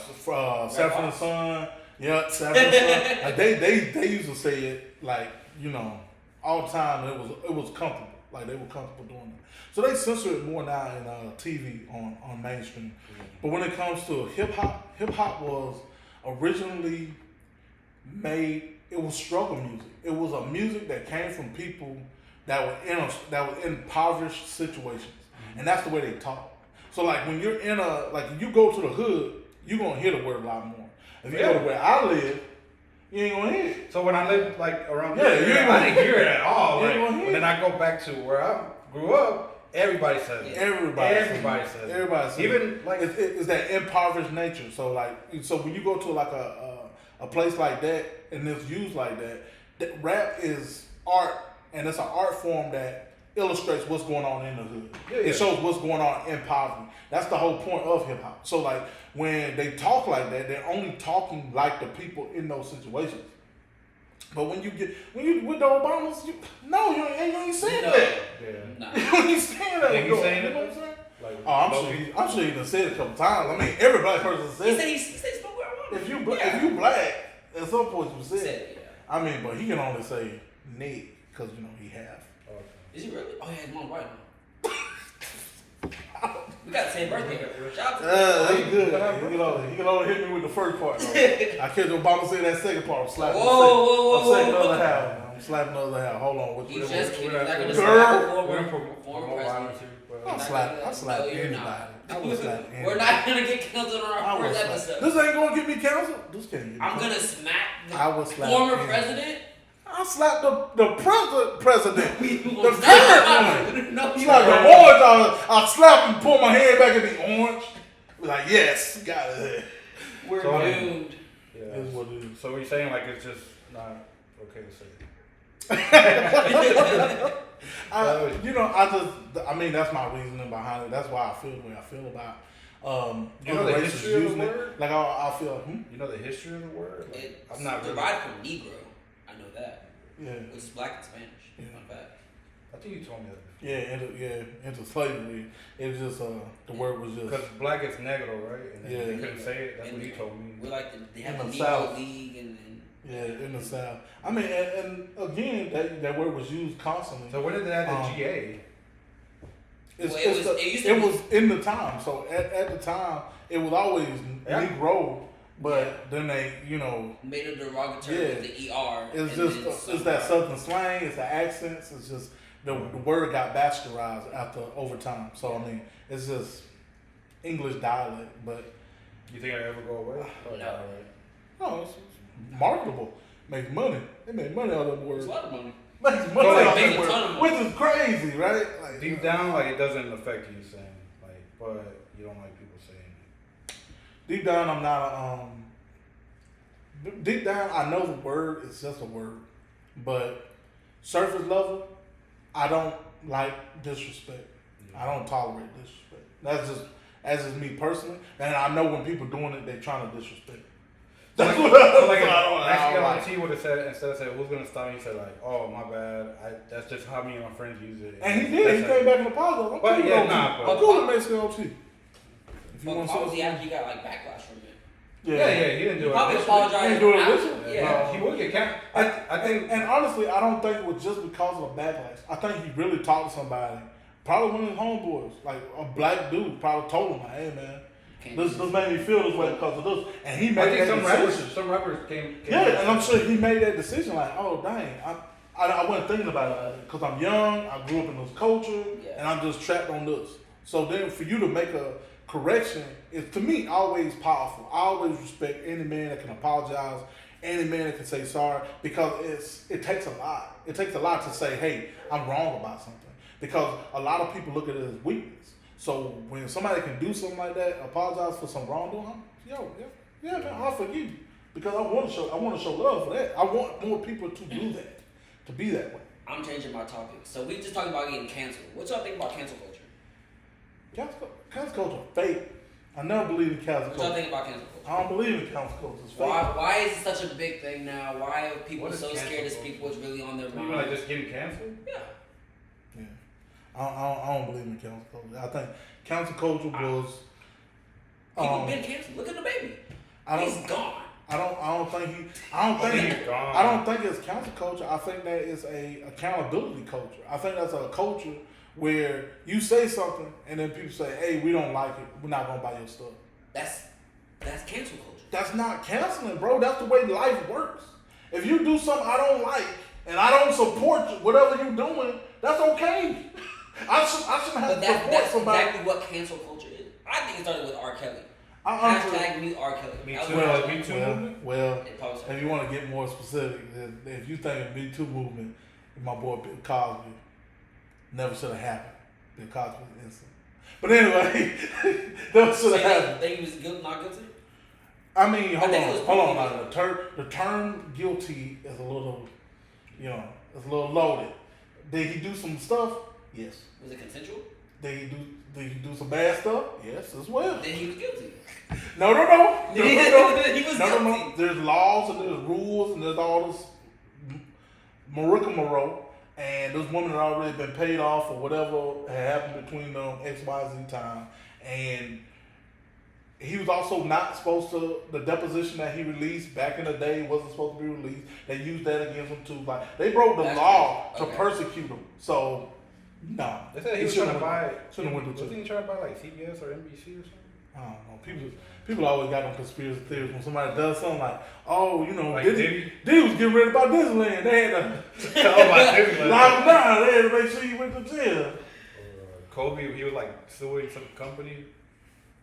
Speaker 2: Sanford and Son. Yeah, Sanford and Son. Like they used to say it like, you know, all the time. It was comfortable. Like they were comfortable doing it. So they censor it more now in TV on mainstream. But when it comes to hip hop was originally made. It was struggle music. It was a music that came from people that were in impoverished situations, and that's the way they talk. So like when you're if you go to the hood, you're gonna hear the word a lot more. If you go to where I live, you ain't gonna hear it.
Speaker 3: So when I lived like around
Speaker 2: I
Speaker 3: didn't hear it at all.
Speaker 2: You
Speaker 3: Like,
Speaker 2: ain't gonna hear
Speaker 3: but then I go back to where I grew up, everybody says it.
Speaker 2: Everybody
Speaker 3: says it.
Speaker 2: Everybody says
Speaker 3: Even
Speaker 2: it.
Speaker 3: like
Speaker 2: it's that impoverished nature. So when you go to like a place like that and it's used like that rap is art, and it's an art form that illustrates what's going on in the hood.
Speaker 3: Yeah.
Speaker 2: It shows what's going on in poverty. That's the whole point of hip hop. So like when they talk like that, they're only talking like the people in those situations. But when you with the Obamas, you ain't saying that.
Speaker 3: Yeah.
Speaker 1: Nah.
Speaker 2: You ain't saying that.
Speaker 3: Think he's saying
Speaker 2: you
Speaker 3: it?
Speaker 2: know what I'm saying?
Speaker 3: Like,
Speaker 2: I'm sure he done said it a couple times. I mean, every black person
Speaker 1: He
Speaker 2: says
Speaker 1: said
Speaker 2: it.
Speaker 1: he spoke where I wanted.
Speaker 2: If you black, at some point you said
Speaker 1: Said
Speaker 2: it.
Speaker 1: it, yeah.
Speaker 2: I mean, but he can only say Nick because he half.
Speaker 3: Okay.
Speaker 1: Is he really? Oh yeah, his mom white. We got the same birthday. Shout out to
Speaker 2: That's good. He can only hit me with the first part. Though. I catch Obama say that second part. I'm slapping
Speaker 1: Whoa.
Speaker 2: I'm slapping the other half. I'm slapping the other half. Hold on.
Speaker 1: He just kidding. He's not gonna
Speaker 2: Girl.
Speaker 1: slap former president.
Speaker 2: I slap anybody. I will slap anybody.
Speaker 1: We're not gonna get canceled on
Speaker 2: I
Speaker 1: our
Speaker 2: will
Speaker 1: first
Speaker 2: slap.
Speaker 1: episode.
Speaker 2: This ain't gonna get me canceled. This can't get me
Speaker 1: I'm
Speaker 2: canceled.
Speaker 1: gonna smack
Speaker 2: I will
Speaker 1: the
Speaker 2: slap
Speaker 1: former
Speaker 2: anybody.
Speaker 1: president.
Speaker 2: I slapped the president.
Speaker 1: We
Speaker 2: The
Speaker 1: will
Speaker 2: current one.
Speaker 1: No,
Speaker 2: It's
Speaker 1: you
Speaker 2: like the
Speaker 1: won't.
Speaker 2: orange. I slap and pull my hand back in the orange. Like, yes, got it.
Speaker 1: We're
Speaker 3: So,
Speaker 1: doomed.
Speaker 3: Yeah.
Speaker 2: Is what it is.
Speaker 3: So you're saying like it's just not okay to say it?
Speaker 2: I mean, that's my reasoning behind it. That's why I feel the way I feel about
Speaker 3: You know the
Speaker 2: other
Speaker 3: history
Speaker 2: races
Speaker 3: of the
Speaker 2: using it.
Speaker 3: word?
Speaker 2: Like I feel,
Speaker 3: You know the history of the word? Like,
Speaker 1: It's
Speaker 3: I'm not really.
Speaker 1: derived from Negro. I know that.
Speaker 2: yeah,
Speaker 1: Which is black and Spanish.
Speaker 2: Yeah.
Speaker 1: Fun fact.
Speaker 3: I think you told me that.
Speaker 2: into slavery. It was just the word was just
Speaker 3: Because black is negro, right? And then
Speaker 2: Yeah.
Speaker 3: they couldn't say it. That's
Speaker 1: And
Speaker 3: what he told me.
Speaker 1: We're like they have
Speaker 2: In
Speaker 1: the
Speaker 2: the
Speaker 1: Negro
Speaker 2: South.
Speaker 1: League and
Speaker 2: in the South. I mean, and again, that word was used constantly.
Speaker 3: So when did they add the GA?
Speaker 2: It was in the time. So at the time, it was always Negro, but then they,
Speaker 1: made a derogatory
Speaker 2: Yeah.
Speaker 1: with the ER.
Speaker 2: it's
Speaker 1: and
Speaker 2: just
Speaker 1: then
Speaker 2: it's that Southern slang, it's the accents, it's just the word got bastardized over time. So I mean, it's just English dialect, but
Speaker 3: You think it'll ever go away?
Speaker 1: No.
Speaker 2: no, it's marketable. Makes money. They make money out of the
Speaker 1: It's
Speaker 2: word.
Speaker 1: a lot of money.
Speaker 2: Makes money
Speaker 3: So, like,
Speaker 2: out
Speaker 1: makes
Speaker 2: of
Speaker 1: a
Speaker 2: the
Speaker 1: ton of
Speaker 2: word,
Speaker 1: money.
Speaker 2: which is crazy, right? Like
Speaker 3: Deep down, like it doesn't affect you saying, like, but you don't like people saying it.
Speaker 2: deep down, I'm not deep down, I know the word is just a word, but surface level, I don't like disrespect. I don't tolerate disrespect. as is me personally, and I know when people doing it, they trying to disrespect.
Speaker 3: That's
Speaker 2: That's
Speaker 3: what,
Speaker 2: what
Speaker 3: like,
Speaker 2: I don't like.
Speaker 3: T would have said, instead of saying, who's going to stop me, he said, like, oh, my bad. That's just how me and my friends use it.
Speaker 2: And he did. He came back and apologized. I'm
Speaker 3: But
Speaker 2: cool
Speaker 3: yeah,
Speaker 2: with
Speaker 3: nah,
Speaker 2: OT.
Speaker 3: but-
Speaker 2: I'm cool with Mexican OT. If you
Speaker 1: But
Speaker 2: want
Speaker 1: obviously,
Speaker 2: to
Speaker 1: after you got like backlash from it.
Speaker 3: Yeah, he didn't do
Speaker 1: You
Speaker 3: it.
Speaker 1: probably
Speaker 3: This week.
Speaker 1: apologized.
Speaker 2: He didn't do it
Speaker 1: after.
Speaker 2: this week?
Speaker 1: Yeah.
Speaker 3: He would get canceled. I think.
Speaker 2: And honestly, I don't think it was just because of the backlash. I think he really talked to somebody, probably one of his homeboys, like a black dude, probably told him, like, hey man, this made me feel this way because of this. And he
Speaker 3: I
Speaker 2: made
Speaker 3: think
Speaker 2: that decision.
Speaker 3: some rappers came
Speaker 2: Yeah, and I'm sure he made that decision like, oh dang, I wasn't thinking about it because I'm young, I grew up in this culture, and I'm just trapped on this. So then for you to make a correction is, to me, always powerful. I always respect any man that can apologize, any man that can say sorry, because it takes a lot. It takes a lot to say, hey, I'm wrong about something. Because a lot of people look at it as weakness. So when somebody can do something like that, apologize for some wrongdoing, yeah, man, I'll forgive you. Because I want to show love for that. I want more people to do that, to be that way.
Speaker 1: I'm changing my topic. So we just talking about getting canceled. What y'all think about cancel culture?
Speaker 2: Cancel culture fake. I never believe in cancel
Speaker 1: What y'all
Speaker 2: culture.
Speaker 1: think about cancel culture?
Speaker 2: I don't believe in cancel culture. It's fake.
Speaker 1: Why is it such a big thing now? Why are people
Speaker 3: What is
Speaker 1: so
Speaker 3: cancel
Speaker 1: scared to
Speaker 3: culture?
Speaker 1: speak what's really on their
Speaker 3: You
Speaker 1: mind?
Speaker 3: mean like just getting canceled?
Speaker 1: Yeah.
Speaker 2: Yeah. I don't believe in cancel culture. I think cancel culture was.
Speaker 1: People been canceled. Look at the baby. He's gone.
Speaker 2: I don't think
Speaker 3: He's gone.
Speaker 2: I don't think it's cancel culture. I think that is a accountability culture. I think that's a culture where you say something and then people say, "Hey, we don't like it. We're not gonna buy your stuff."
Speaker 1: That's cancel culture.
Speaker 2: That's not canceling, bro. That's the way life works. If you do something I don't like and I don't support you, whatever you're doing, that's okay. I shouldn't have
Speaker 1: But
Speaker 2: to support
Speaker 1: that's
Speaker 2: somebody.
Speaker 1: exactly what cancel culture is. I think it started with R. Kelly.
Speaker 2: I honestly-
Speaker 1: Hashtag mute R. Kelly.
Speaker 3: Me
Speaker 1: That
Speaker 3: too.
Speaker 1: was the first
Speaker 3: Me
Speaker 1: one.
Speaker 3: too.
Speaker 2: Well,
Speaker 1: It posted.
Speaker 2: if you want to get more specific, if you think of Me Too movement, my boy Bill Cosby never should have happened. Bill Cosby was innocent. But anyway, never should
Speaker 1: So
Speaker 2: have happened.
Speaker 1: think he was guilty, not guilty?
Speaker 2: I mean, hold
Speaker 1: think it was
Speaker 2: on.
Speaker 1: pretty
Speaker 2: Now. The term guilty is a little, it's a little loaded. Did he do some stuff? Yes.
Speaker 1: Was it consensual?
Speaker 2: Did he do some bad stuff? Yes, as well.
Speaker 1: Then he was guilty.
Speaker 2: No.
Speaker 1: He was
Speaker 2: No.
Speaker 1: guilty.
Speaker 2: There's laws and there's rules and there's all this maricamaro, and those women had already been paid off or whatever had happened between them X, Y, Z time. And he was also not supposed to, the deposition that he released back in the day wasn't supposed to be released. They used that against him too. Like, they broke the
Speaker 1: That's
Speaker 2: law
Speaker 1: crazy.
Speaker 2: to
Speaker 1: Okay.
Speaker 2: persecute him. So, no.
Speaker 3: They said he was trying to buy.
Speaker 2: Shouldn't went to
Speaker 3: Wasn't
Speaker 2: jail.
Speaker 3: he trying to buy like CBS or NBC or something?
Speaker 2: I don't know. People always got them conspiracy theories when somebody does something like, oh,
Speaker 3: Like
Speaker 2: Diddy was getting ready about Disneyland. They had to
Speaker 3: Oh my goodness.
Speaker 2: lock him down. They had to make sure he went to jail.
Speaker 3: Kobe, he was like suing some company,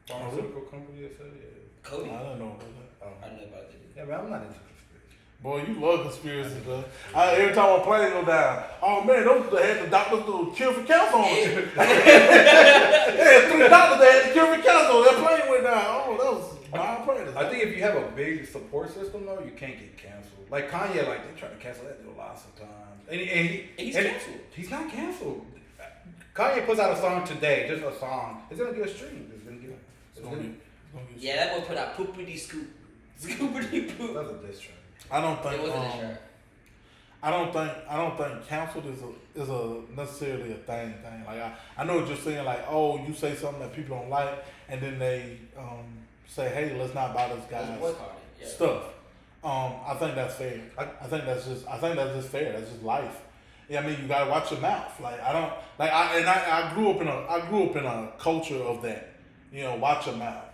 Speaker 3: pharmaceutical company. That said, yeah.
Speaker 1: Cody?
Speaker 2: I don't know about that.
Speaker 1: I know about that.
Speaker 3: Yeah, man, I'm not into conspiracy.
Speaker 2: Boy, you love conspiracies, bro. Every time a plane go down, oh man, those had the doctors do cure for cancer on it. Yeah, 3 doctors that had the cure for cancer on that plane went down. Oh, that was malpractice.
Speaker 3: I think if you have a big support system, though, you can't get canceled. Like Kanye, like they try to cancel that dude lots of times, and
Speaker 1: He's
Speaker 3: and
Speaker 1: canceled.
Speaker 3: He's not canceled. Kanye puts out a song today, just a song. It's gonna get a stream. It's gonna get.
Speaker 1: Yeah, that boy put out poopity scoop. Scoopity poop.
Speaker 3: That's a diss track.
Speaker 2: I don't think.
Speaker 1: It wasn't a track.
Speaker 2: I don't think canceled is a necessarily a thing. Like I know what you're saying. Like, oh, you say something that people don't like, and then they say, hey, let's not buy this guy's stuff. I think that's fair. I think that's just fair. That's just life. Yeah, I mean, you gotta watch your mouth. Like I grew up in a culture of that. Watch your mouth.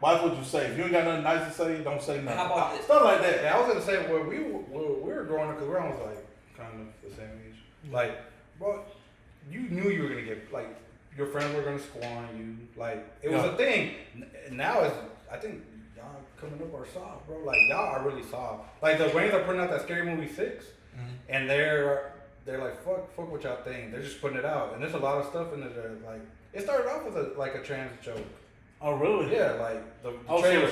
Speaker 2: Watch what you say. If you ain't got nothing nice to say, don't say nothing.
Speaker 1: How about this?
Speaker 2: Stuff like that.
Speaker 3: Yeah, I was gonna say we were growing up because we're almost like kind of the same age. Like, bro, you knew you were gonna get like your friends were gonna scorn you. Like it was a thing. Now I think y'all coming up are soft, bro. Like y'all are really soft. Like the Wayans are putting out that Scary Movie 6, and they're like fuck what y'all think. They're just putting it out, and there's a lot of stuff in there. Like it started off as a trans joke.
Speaker 2: Oh really?
Speaker 3: Yeah, like the trailer.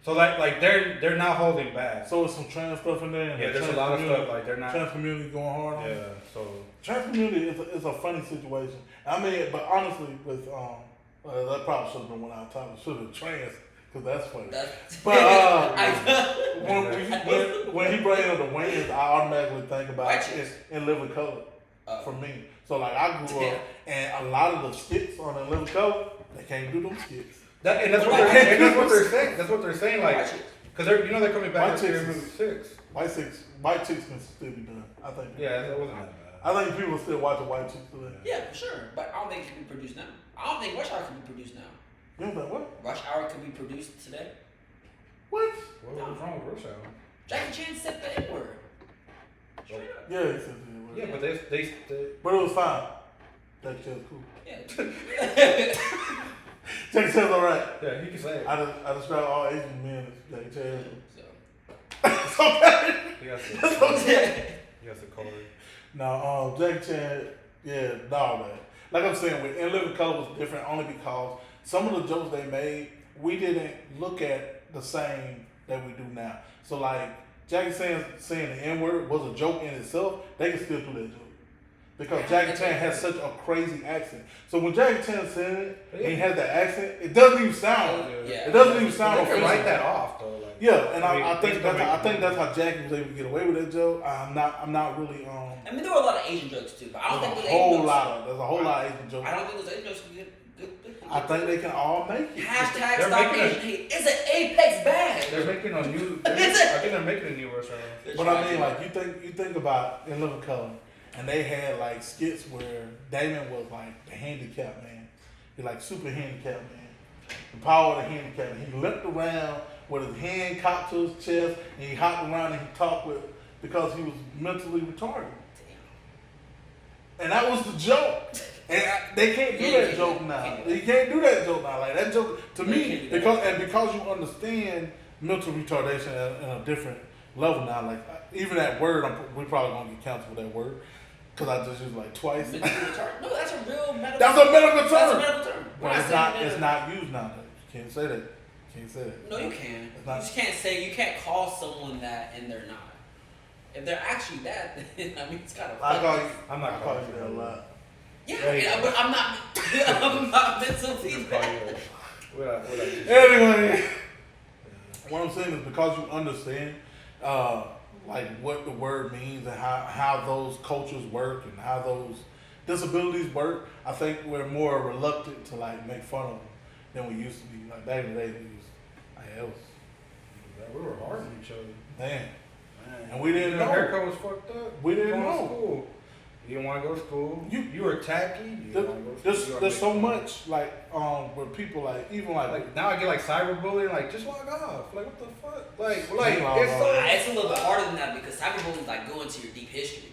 Speaker 3: So like they're not holding back.
Speaker 2: So there's some trans stuff in there. And
Speaker 3: Yeah, there's a lot of stuff like they're not.
Speaker 2: Trans community going hard on.
Speaker 3: Yeah, so
Speaker 2: Trans community is a funny situation. I mean, but honestly, with That probably should have been one out of time. It should have been trans, because that's funny. But when he bring up the wings, I automatically think about it in Living Color for me. So like I grew up, and a lot of the skits on In Living Color, they can't do them skits.
Speaker 3: That's what they're saying. That's what they're saying. Like, because they're coming back to movie 6.
Speaker 2: White Chicks can still be done. I think.
Speaker 3: Yeah, that wasn't that bad.
Speaker 2: I think people are still watching White Chicks today.
Speaker 1: Yeah, for sure. But I don't think it can be produced now. I don't think Rush Hour can be produced now.
Speaker 2: You don't think what?
Speaker 1: Rush Hour could be produced today.
Speaker 2: What?
Speaker 3: What was wrong with Rush Hour?
Speaker 1: Jackie Chan said the N-word. Straight up.
Speaker 2: Yeah, he said that.
Speaker 3: Yeah, but they
Speaker 2: But it was fine. Jackie Chan's cool.
Speaker 1: Yeah.
Speaker 2: Jackie Chan's alright.
Speaker 3: Yeah, he can say it.
Speaker 2: I describe all Asian men as Jackie Chan.
Speaker 1: So.
Speaker 2: It's okay.
Speaker 3: He has to.
Speaker 2: It's okay.
Speaker 3: He has to call it.
Speaker 2: No, Jackie Chan, yeah, dog, man. Like I'm saying, with In Living Color was different only because some of the jokes they made, we didn't look at the same that we do now. So like Jackie Chan saying the N-word was a joke in itself, they can still do that joke. Because Jackie Chan has such a crazy accent. So when Jackie Chan said it, and he has that accent, it doesn't even sound.
Speaker 1: Yeah.
Speaker 2: It doesn't even sound
Speaker 3: They can
Speaker 2: offensive.
Speaker 3: write that off though. Like,
Speaker 2: Yeah, and
Speaker 3: I
Speaker 2: I think that's how Jackie was able to get away with that joke. I'm not really
Speaker 1: I mean, there were a lot of Asian jokes too, but I don't think
Speaker 2: there's
Speaker 1: those
Speaker 2: a whole
Speaker 1: Asian
Speaker 2: lot
Speaker 1: jokes.
Speaker 2: of there's a whole lot of Asian jokes.
Speaker 1: I don't think those Asian jokes can get good.
Speaker 2: I think they can all make it.
Speaker 1: Hashtag
Speaker 3: They're
Speaker 1: stop
Speaker 3: making
Speaker 1: Asian hate. It's an Apex bag.
Speaker 3: they're making a new. I think they're making a new Rush Hour.
Speaker 2: But I mean, like you think about In Living Color, and they had like skits where Damon was like the handicapped man, he like super handicapped man, the power of the handicapped man. He limped around with his hand cocked to his chest, and he hopped around and he talked with because he was mentally retarded. And that was the joke. And they can't do that joke now. You can't do that joke now. Like that joke to me, because you understand mental retardation at a different level now. Like even that word, we probably gonna get canceled for that word because I just used it like twice.
Speaker 1: No, that's a real medical.
Speaker 2: That's a medical term.
Speaker 1: That's a medical term.
Speaker 2: But it's not used nowadays. You can't say that. Can't say that.
Speaker 1: No, you can.
Speaker 2: It's not-
Speaker 1: You just can't say, you can't call someone that and they're not. If they're actually that, then I mean, it's kind of.
Speaker 2: I call you.
Speaker 3: I'm not
Speaker 2: I call
Speaker 3: calling
Speaker 2: you
Speaker 3: you
Speaker 2: that a
Speaker 3: that.
Speaker 2: lot.
Speaker 1: Yeah, but I'm not. I'm not mentally that.
Speaker 2: Anyway, what I'm saying is because you understand, like what the word means and how those cultures work and how those disabilities work, I think we're more reluctant to like make fun of them than we used to be. Like back in the day, we used like it was.
Speaker 3: We were hard on each other.
Speaker 2: Man. And we didn't know.
Speaker 3: Your haircut was fucked up.
Speaker 2: We didn't
Speaker 3: Going to
Speaker 2: know.
Speaker 3: school. You didn't want to go to school. You were tacky. You didn't want to go to school.
Speaker 2: There's so much like where people like even
Speaker 3: like now I get like cyberbullying, like just log off. Like what the fuck? Like
Speaker 1: It's a little bit harder than that because cyberbullying is like going to your deep history.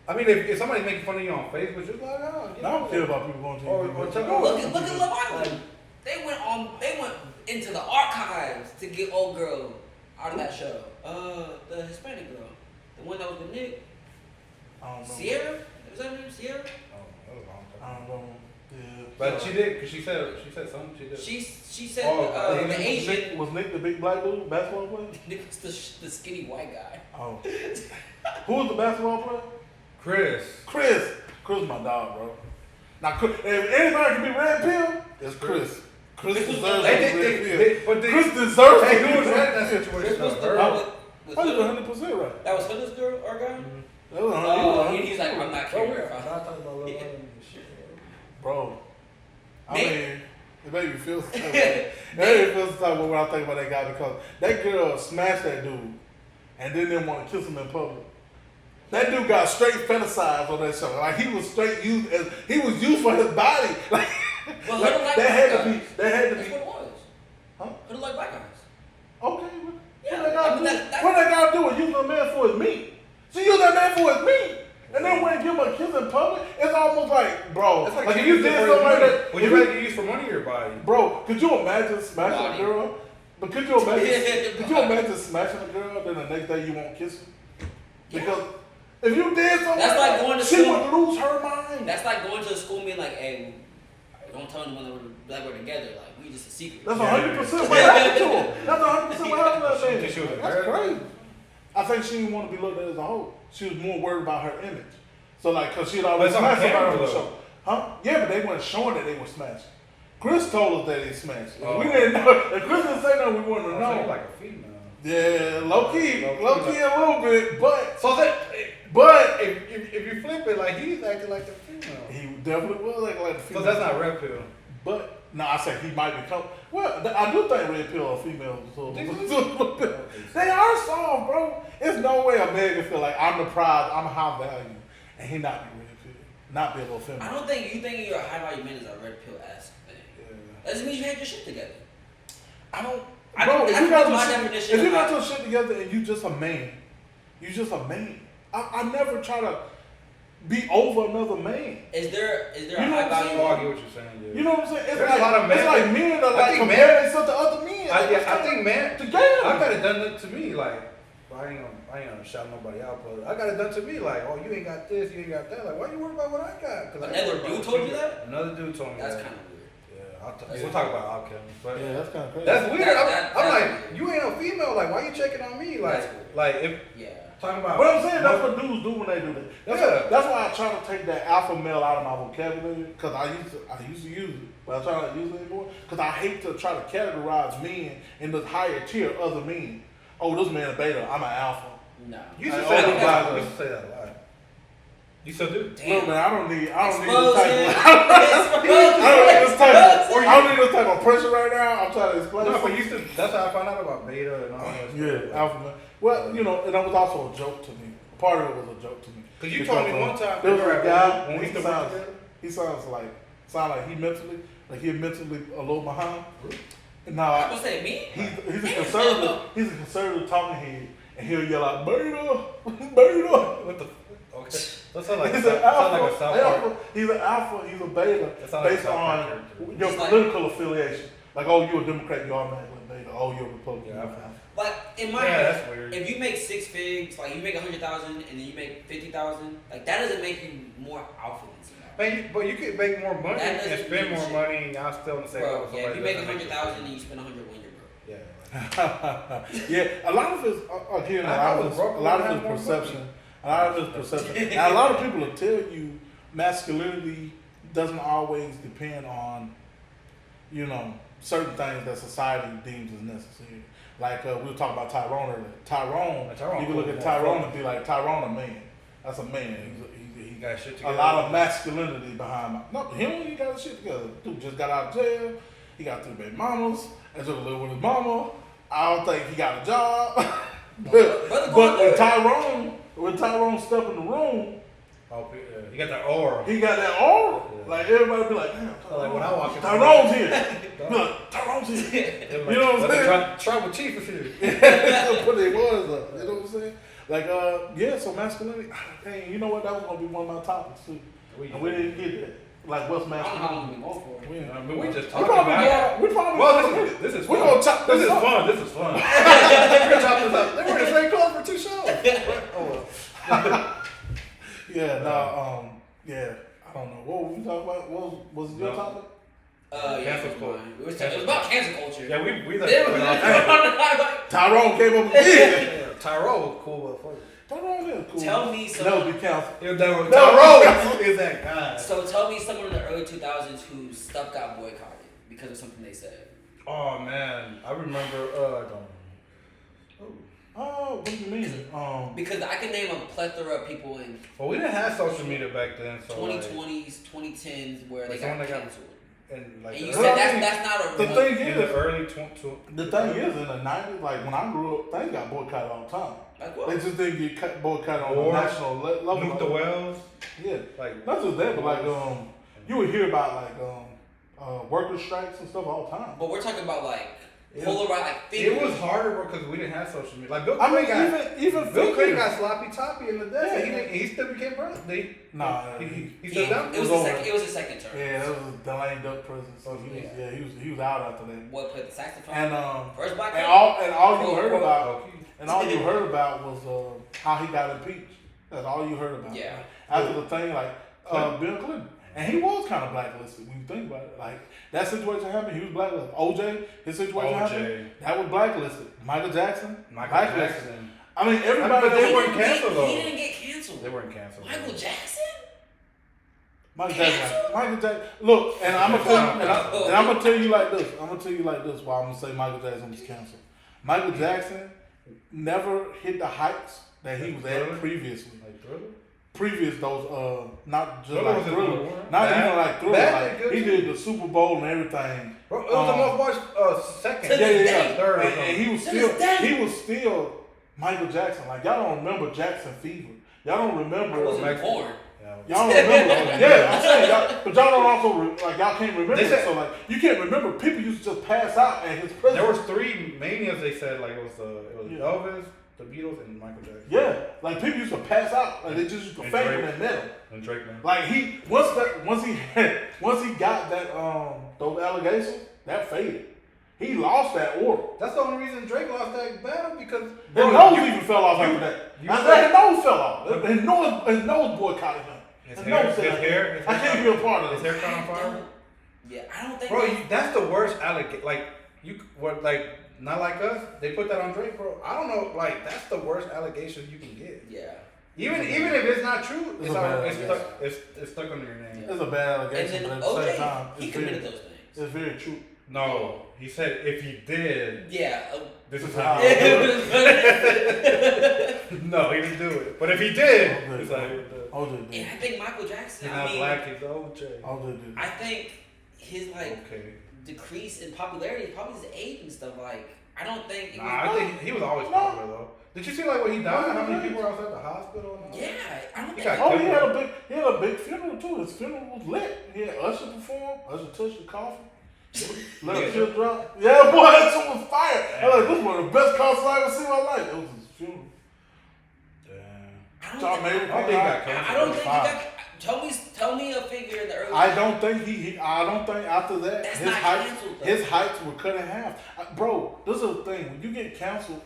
Speaker 3: I mean, if somebody's making fun of you on Facebook, just log off.
Speaker 2: I don't care about people going to
Speaker 1: Look at Love Island. They went into the archives to get old girl out of that show. The Hispanic girl, the one that was with Nick.
Speaker 2: I don't know.
Speaker 1: Sierra? Was that her name? Sierra?
Speaker 3: Oh, that was a long time.
Speaker 2: I don't know. Yeah.
Speaker 3: But she did, cause she said something. She did.
Speaker 1: She said
Speaker 2: the
Speaker 1: Asian.
Speaker 2: Was Nick the big black dude, basketball player?
Speaker 1: Nick was the skinny white guy.
Speaker 2: Oh. Who was the basketball player?
Speaker 3: Chris.
Speaker 2: Chris my dog, bro. Now, if anybody can be red pill, it's Chris. Chris deserves to be red pill. Chris deserves to be
Speaker 3: who was
Speaker 2: red
Speaker 3: that
Speaker 2: pill.
Speaker 1: Chris was the
Speaker 3: situation?
Speaker 1: one with
Speaker 2: I was
Speaker 1: Hood.
Speaker 2: 100% right.
Speaker 1: That was Hood's girl or guy?
Speaker 2: That was 100%.
Speaker 1: He's like, I'm not caring.
Speaker 2: Bro, I
Speaker 1: Nick?
Speaker 2: mean, it made me feel some type of way. It made me feel some type of way when I think about that guy because that girl smashed that dude and then didn't want to kiss him in public. That dude got straight fetishized on that show. Like he was straight used for his body. Like,
Speaker 1: Well,
Speaker 2: like
Speaker 1: Hood like
Speaker 2: that
Speaker 1: black
Speaker 2: had to
Speaker 1: guys.
Speaker 2: be. That had to
Speaker 1: That's
Speaker 2: be.
Speaker 1: what it was.
Speaker 2: Huh?
Speaker 1: Hood like black guys.
Speaker 2: Okay.
Speaker 1: Yeah,
Speaker 2: What
Speaker 1: I mean,
Speaker 2: that guy do? Using a man for his meat. She used that man for his meat. And then when you give him a kiss in public, it's almost like, bro.
Speaker 3: It's like
Speaker 2: if you did something like that,
Speaker 3: would you rather get used for money or body?
Speaker 2: bro, could you imagine smashing
Speaker 1: Body.
Speaker 2: a girl? But could you imagine smashing a girl, then the next day you won't kiss her? Because if you did something
Speaker 1: That's like
Speaker 2: that,
Speaker 1: going to
Speaker 2: she
Speaker 1: school.
Speaker 2: would lose her mind.
Speaker 1: That's like going to a school meeting like, hey, don't tell anyone that we're together. Like, we just a secret.
Speaker 2: That's 100% what happened to her. That's 100% what happened to that
Speaker 3: She
Speaker 2: thing.
Speaker 3: was
Speaker 2: That's
Speaker 3: embarrassed.
Speaker 2: crazy. I think she didn't want to be looked at as a hoe. She was more worried about her image. So like, cause she had always
Speaker 3: But it's on
Speaker 2: smashed somebody on
Speaker 3: camera,
Speaker 2: the show. Huh? Yeah, but they weren't showing that they were smashing. Chris told us that he smashed. If
Speaker 3: Oh.
Speaker 2: we didn't know. If Chris didn't say nothing, we wouldn't have
Speaker 3: So you
Speaker 2: known.
Speaker 3: like a female.
Speaker 2: Yeah, low key a little bit, but
Speaker 3: So that,
Speaker 2: but
Speaker 3: if you flip it, like he's acting like the female.
Speaker 2: he definitely was acting like the
Speaker 3: So
Speaker 2: female.
Speaker 3: that's not red pill.
Speaker 2: But no, I said he might become. Well, I do think red pill are females. So they are soft, bro. There's no way a man can feel like I'm the prize, I'm a high value, and he not be red pill, not be a little feminine.
Speaker 1: I don't think you thinking you're a high value man is a red pill ass thing.
Speaker 2: Yeah.
Speaker 1: That just means you had your shit together.
Speaker 2: I don't.
Speaker 1: I
Speaker 2: Bro,
Speaker 1: think
Speaker 2: if you
Speaker 1: that's
Speaker 2: got
Speaker 1: my
Speaker 2: your
Speaker 1: definition
Speaker 2: shit, if you
Speaker 1: of
Speaker 2: got
Speaker 1: high-
Speaker 2: your shit together and you just a man, you just a man. I never try to be over another man.
Speaker 1: Is there
Speaker 2: You
Speaker 1: a
Speaker 2: know
Speaker 1: high
Speaker 2: what I'm
Speaker 1: value?
Speaker 3: Oh, I get what you're saying. Yeah.
Speaker 2: You know what I'm saying? It's
Speaker 3: There's
Speaker 2: like
Speaker 3: a lot of men
Speaker 2: it's like
Speaker 3: that-
Speaker 2: men that
Speaker 3: I
Speaker 2: like
Speaker 3: think
Speaker 2: compare
Speaker 3: men-
Speaker 2: themselves to other men.
Speaker 3: I think man,
Speaker 2: together.
Speaker 3: I got it done to me. Like, I ain't gonna shout nobody out, but I got it done to me. Like, oh, you ain't got this, you ain't got that. Like, why you worried about what I got? 'Cause I ain't
Speaker 1: Another
Speaker 3: worried
Speaker 1: dude
Speaker 3: about
Speaker 1: told
Speaker 3: what
Speaker 1: you that?
Speaker 3: Another dude told me
Speaker 1: That's
Speaker 3: that.
Speaker 1: kind of weird.
Speaker 3: Yeah, we'll talk about outcomes, but
Speaker 2: Yeah, that's kind of crazy.
Speaker 3: that's weird.
Speaker 1: That-
Speaker 3: I'm
Speaker 1: that's
Speaker 3: like,
Speaker 1: weird.
Speaker 3: you ain't a female. Like, why you checking on me? Like,
Speaker 1: That's weird.
Speaker 3: like if
Speaker 1: Yeah.
Speaker 3: talking about.
Speaker 2: But I'm saying that's what dudes do when they do that. That's why I try to take that alpha male out of my vocabulary because I used to use it, but I try not to use it anymore because I hate to try to categorize men in the higher tier of other men. Oh, this man a beta, I'm an alpha.
Speaker 1: No.
Speaker 3: You used to
Speaker 2: Like,
Speaker 3: say
Speaker 2: all the
Speaker 3: that.
Speaker 2: guys
Speaker 3: You used to say that a lot. You still do.
Speaker 1: Damn.
Speaker 2: Look, man, I don't need this
Speaker 1: Expose
Speaker 2: type
Speaker 1: him.
Speaker 2: of.
Speaker 1: Expose
Speaker 2: I don't need this type of pressure right now. I'm trying to explain.
Speaker 3: No, but
Speaker 2: something.
Speaker 3: you used to. That's how I found out about beta and all that.
Speaker 2: Yeah, alpha male. Well, you know, and that was also a joke to me. Part of it was a joke to me.
Speaker 3: Because you told me one time.
Speaker 2: There was a guy.
Speaker 3: when we
Speaker 2: He
Speaker 3: used to work
Speaker 2: sounds.
Speaker 3: together.
Speaker 2: He sounds like he mentally a little behind. No,
Speaker 1: I'm gonna say me.
Speaker 2: he's a conservative. He's a conservative talking head, and he'll yell out beta, beta.
Speaker 3: What the? Okay. That sounds like
Speaker 2: He's
Speaker 3: a
Speaker 2: an
Speaker 3: South
Speaker 2: alpha.
Speaker 3: Park.
Speaker 2: He's an alpha. He's a beta
Speaker 3: That sounds like
Speaker 2: based
Speaker 3: a South Park
Speaker 2: on
Speaker 3: character.
Speaker 2: your
Speaker 1: It's like-
Speaker 2: political affiliation. Like, oh, you're a Democrat, you're automatically a beta. Oh, you're a Republican.
Speaker 3: Yeah,
Speaker 2: you're an alpha.
Speaker 1: Like in my
Speaker 3: Yeah,
Speaker 1: head,
Speaker 3: that's weird.
Speaker 1: if you make 6 figs, like you make 100,000 and then you make 50,000, like that doesn't make you more alpha than somebody.
Speaker 3: But you could make more money
Speaker 1: That
Speaker 3: and
Speaker 1: doesn't
Speaker 3: spend
Speaker 1: mean
Speaker 3: more
Speaker 1: shit.
Speaker 3: money, and y'all still on the same
Speaker 1: Bro,
Speaker 3: level.
Speaker 1: yeah, if you make 100,000 and
Speaker 3: and
Speaker 1: you spend 100 when you're broke.
Speaker 3: yeah.
Speaker 2: Yeah, a lot of his again,
Speaker 3: I
Speaker 2: a
Speaker 3: was broke,
Speaker 2: lot
Speaker 3: I
Speaker 2: of
Speaker 3: had more
Speaker 2: his perception. A lot of his perception. And a lot of people will tell you masculinity doesn't always depend on, you know, certain things that society deems as necessary. Like we were talking about Tyrone earlier. Tyrone, you can look at Tyrone and be like, Tyrone a man. That's a man. He
Speaker 3: got shit
Speaker 2: a
Speaker 3: together.
Speaker 2: lot of masculinity behind him. No, him, he got his shit together. Dude just got out of jail. He got 3 baby mamas. And took a little with his mama. I don't think he got a job. but when Tyrone stepped in the room,
Speaker 3: Oh, yeah. You got that aura.
Speaker 2: he got that aura. Like everybody be like, damn,
Speaker 3: Like when I walk in,
Speaker 2: Tyrone's here. Be like, Tyrone's here.
Speaker 3: You
Speaker 2: know what I'm saying?
Speaker 3: Tribal chief is here.
Speaker 2: That's what it was. You know what I'm saying? Like, yeah. So masculinity. Dang, you know what? That was gonna be one of my topics too. And we didn't get that. Like, what's
Speaker 1: I don't know how long
Speaker 2: masculinity?
Speaker 1: we going for.
Speaker 3: I mean, we just
Speaker 2: We
Speaker 3: talking
Speaker 2: probably
Speaker 3: about.
Speaker 2: we probably
Speaker 3: Well, this is
Speaker 2: we
Speaker 3: fun.
Speaker 2: gonna chop
Speaker 3: This
Speaker 2: this
Speaker 3: is
Speaker 2: up.
Speaker 3: fun. This is fun. We're gonna chop this up. They were in the same club for 2 shows. Oh well.
Speaker 2: Yeah. Yeah. I don't know. What were we talking about? What was your
Speaker 3: No.
Speaker 2: topic?
Speaker 1: Yeah,
Speaker 3: Cancel
Speaker 1: it was
Speaker 3: culture.
Speaker 1: mine. It was about cancel culture.
Speaker 3: Yeah, we like.
Speaker 1: They were-
Speaker 2: Tyrone came up again.
Speaker 3: Yeah, Tyrone was cool motherfucker.
Speaker 2: Tyrone is cool.
Speaker 1: Tell me some.
Speaker 2: Never be counseled.
Speaker 3: Tyrone is that guy.
Speaker 1: So tell me someone in the early 2000s whose stuff got boycotted because of something they said.
Speaker 3: Oh man, I remember. I don't.
Speaker 2: Oh, what do you mean?
Speaker 1: Because I can name a plethora of people in
Speaker 3: Well, we didn't have social media back then, so
Speaker 1: 2020s, 2010s where they
Speaker 3: Like
Speaker 1: got
Speaker 3: someone that got-
Speaker 1: canceled.
Speaker 3: and like
Speaker 1: And you
Speaker 3: the,
Speaker 1: said
Speaker 2: I mean,
Speaker 1: that's not a
Speaker 2: the
Speaker 1: remote-
Speaker 2: thing
Speaker 3: in the
Speaker 2: is,
Speaker 3: early
Speaker 2: the thing is, in the 90s, like when I grew up, things got boycotted all the time.
Speaker 1: Like
Speaker 2: They
Speaker 1: what?
Speaker 2: just didn't get boycotted on
Speaker 3: Or
Speaker 2: the national level.
Speaker 3: Nuke the Wells,
Speaker 2: Yeah,
Speaker 3: like
Speaker 2: not just that, but like you would hear about like worker strikes and stuff all the time.
Speaker 1: But we're talking about like
Speaker 3: It-
Speaker 1: polarized, like
Speaker 3: it
Speaker 1: figures.
Speaker 3: was harder because we didn't have social media. Like Bill
Speaker 2: I mean,
Speaker 3: Clinton got
Speaker 2: even
Speaker 3: Bill Clinton
Speaker 2: figures.
Speaker 3: got sloppy toppy in the day.
Speaker 2: Yeah.
Speaker 3: He didn't, he still became president.
Speaker 2: Nah,
Speaker 3: he
Speaker 1: Yeah,
Speaker 3: stood down.
Speaker 1: it was
Speaker 2: over.
Speaker 1: it was his second term.
Speaker 2: Yeah, that was the lame duck prison. So he was out after that.
Speaker 1: What played the saxophone?
Speaker 2: And
Speaker 1: First black
Speaker 2: and
Speaker 1: guy?
Speaker 2: all you heard
Speaker 1: Quote,
Speaker 2: about
Speaker 3: Okay.
Speaker 2: and all you heard about was how he got impeached. That's all you heard about.
Speaker 1: Yeah.
Speaker 2: After the thing, like Bill Clinton, and he was kind of blacklisted when you think about it. Like that situation happened, he was blacklisted. OJ, his situation happened, that was blacklisted. Michael Jackson, blacklisted.
Speaker 3: Jackson.
Speaker 2: I mean, everybody.
Speaker 3: But they
Speaker 1: He
Speaker 3: weren't
Speaker 1: didn't get-
Speaker 3: canceled, though.
Speaker 1: He didn't get canceled.
Speaker 3: They weren't canceled.
Speaker 1: Michael Jackson?
Speaker 2: Michael Jackson. Look, and I'm gonna tell you like this. Why I'm gonna say Michael Jackson was canceled. Michael Jackson never hit the heights that he was at previously.
Speaker 3: Like Thriller?
Speaker 2: Previous those, not just
Speaker 3: Thriller
Speaker 2: like Thriller, not even like Thriller. Like, he did the Super Bowl and everything.
Speaker 3: Bro, it was the most watched second.
Speaker 2: Third. And he was still Michael Jackson. Like y'all don't remember Jackson Fever. Y'all don't remember.
Speaker 1: I wasn't born.
Speaker 2: Y'all don't remember. I'm saying y'all, but y'all don't also like y'all can't remember. So like you can't remember. People used to just pass out at his presence.
Speaker 3: There was 3 manias. They said like it was Elvis, the Beatles, and Michael Jackson.
Speaker 2: Yeah, like people used to pass out. Like they just used to faint in that middle.
Speaker 3: And Drake, man.
Speaker 2: Like once he got that those allegations, that faded. He lost that order.
Speaker 3: That's the only reason Drake lost that battle because
Speaker 2: His nose even fell off after that. His nose fell off. His nose boycotted him. His hair. I can't be a part of
Speaker 3: this. His hair caught on fire.
Speaker 1: Yeah, I don't think.
Speaker 3: Bro, that's the worst allegation. Like not like us. They put that on Drake, bro. I don't know. Like that's the worst allegation you can get.
Speaker 1: Yeah.
Speaker 3: Even if it's not true, it's stuck under your name.
Speaker 2: It's a bad allegation, but at the same time,
Speaker 1: he committed those things.
Speaker 2: It's very true.
Speaker 3: No, he said if he did.
Speaker 1: Yeah.
Speaker 3: This is how. No, he didn't do it. But if he did, it's like.
Speaker 1: And I think Michael Jackson.
Speaker 3: He's not black. He's OJ.
Speaker 1: I think his decrease in popularity is probably his age and stuff. Like I don't think.
Speaker 3: I think he was always popular though. Did you see like when he died? How many people were outside the hospital?
Speaker 1: Yeah, I don't think.
Speaker 2: He had a big funeral too. His funeral was lit. He had Usher perform. Usher touched the coffin. Let a shit drop. Yeah, boy, that shit was fire. I was like, this is one of the best concerts I ever seen in my life. It was his funeral.
Speaker 3: I don't think he got canceled.
Speaker 1: Tell me a figure in the early.
Speaker 2: I don't think after that his heights were cut in half. Bro, this is the thing. When you get canceled,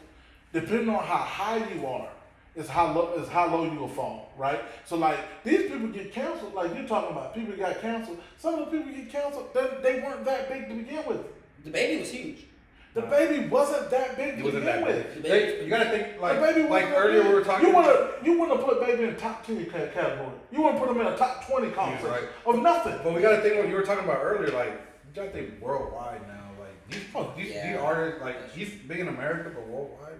Speaker 2: depending on how high you are, is how low you will fall, right? So like these people get canceled, like you're talking about people got canceled. Some of the people get canceled, they weren't that big to begin with.
Speaker 1: The Baby was huge.
Speaker 2: The Baby wasn't that big to begin with.
Speaker 3: You gotta think like earlier we were talking.
Speaker 2: You wanna put Baby in the top 10 category. You wanna put him in a top 20 conversation of nothing.
Speaker 3: But we gotta think what you were talking about earlier. Like you gotta think worldwide now. Like these artists, like he's big in America, but worldwide.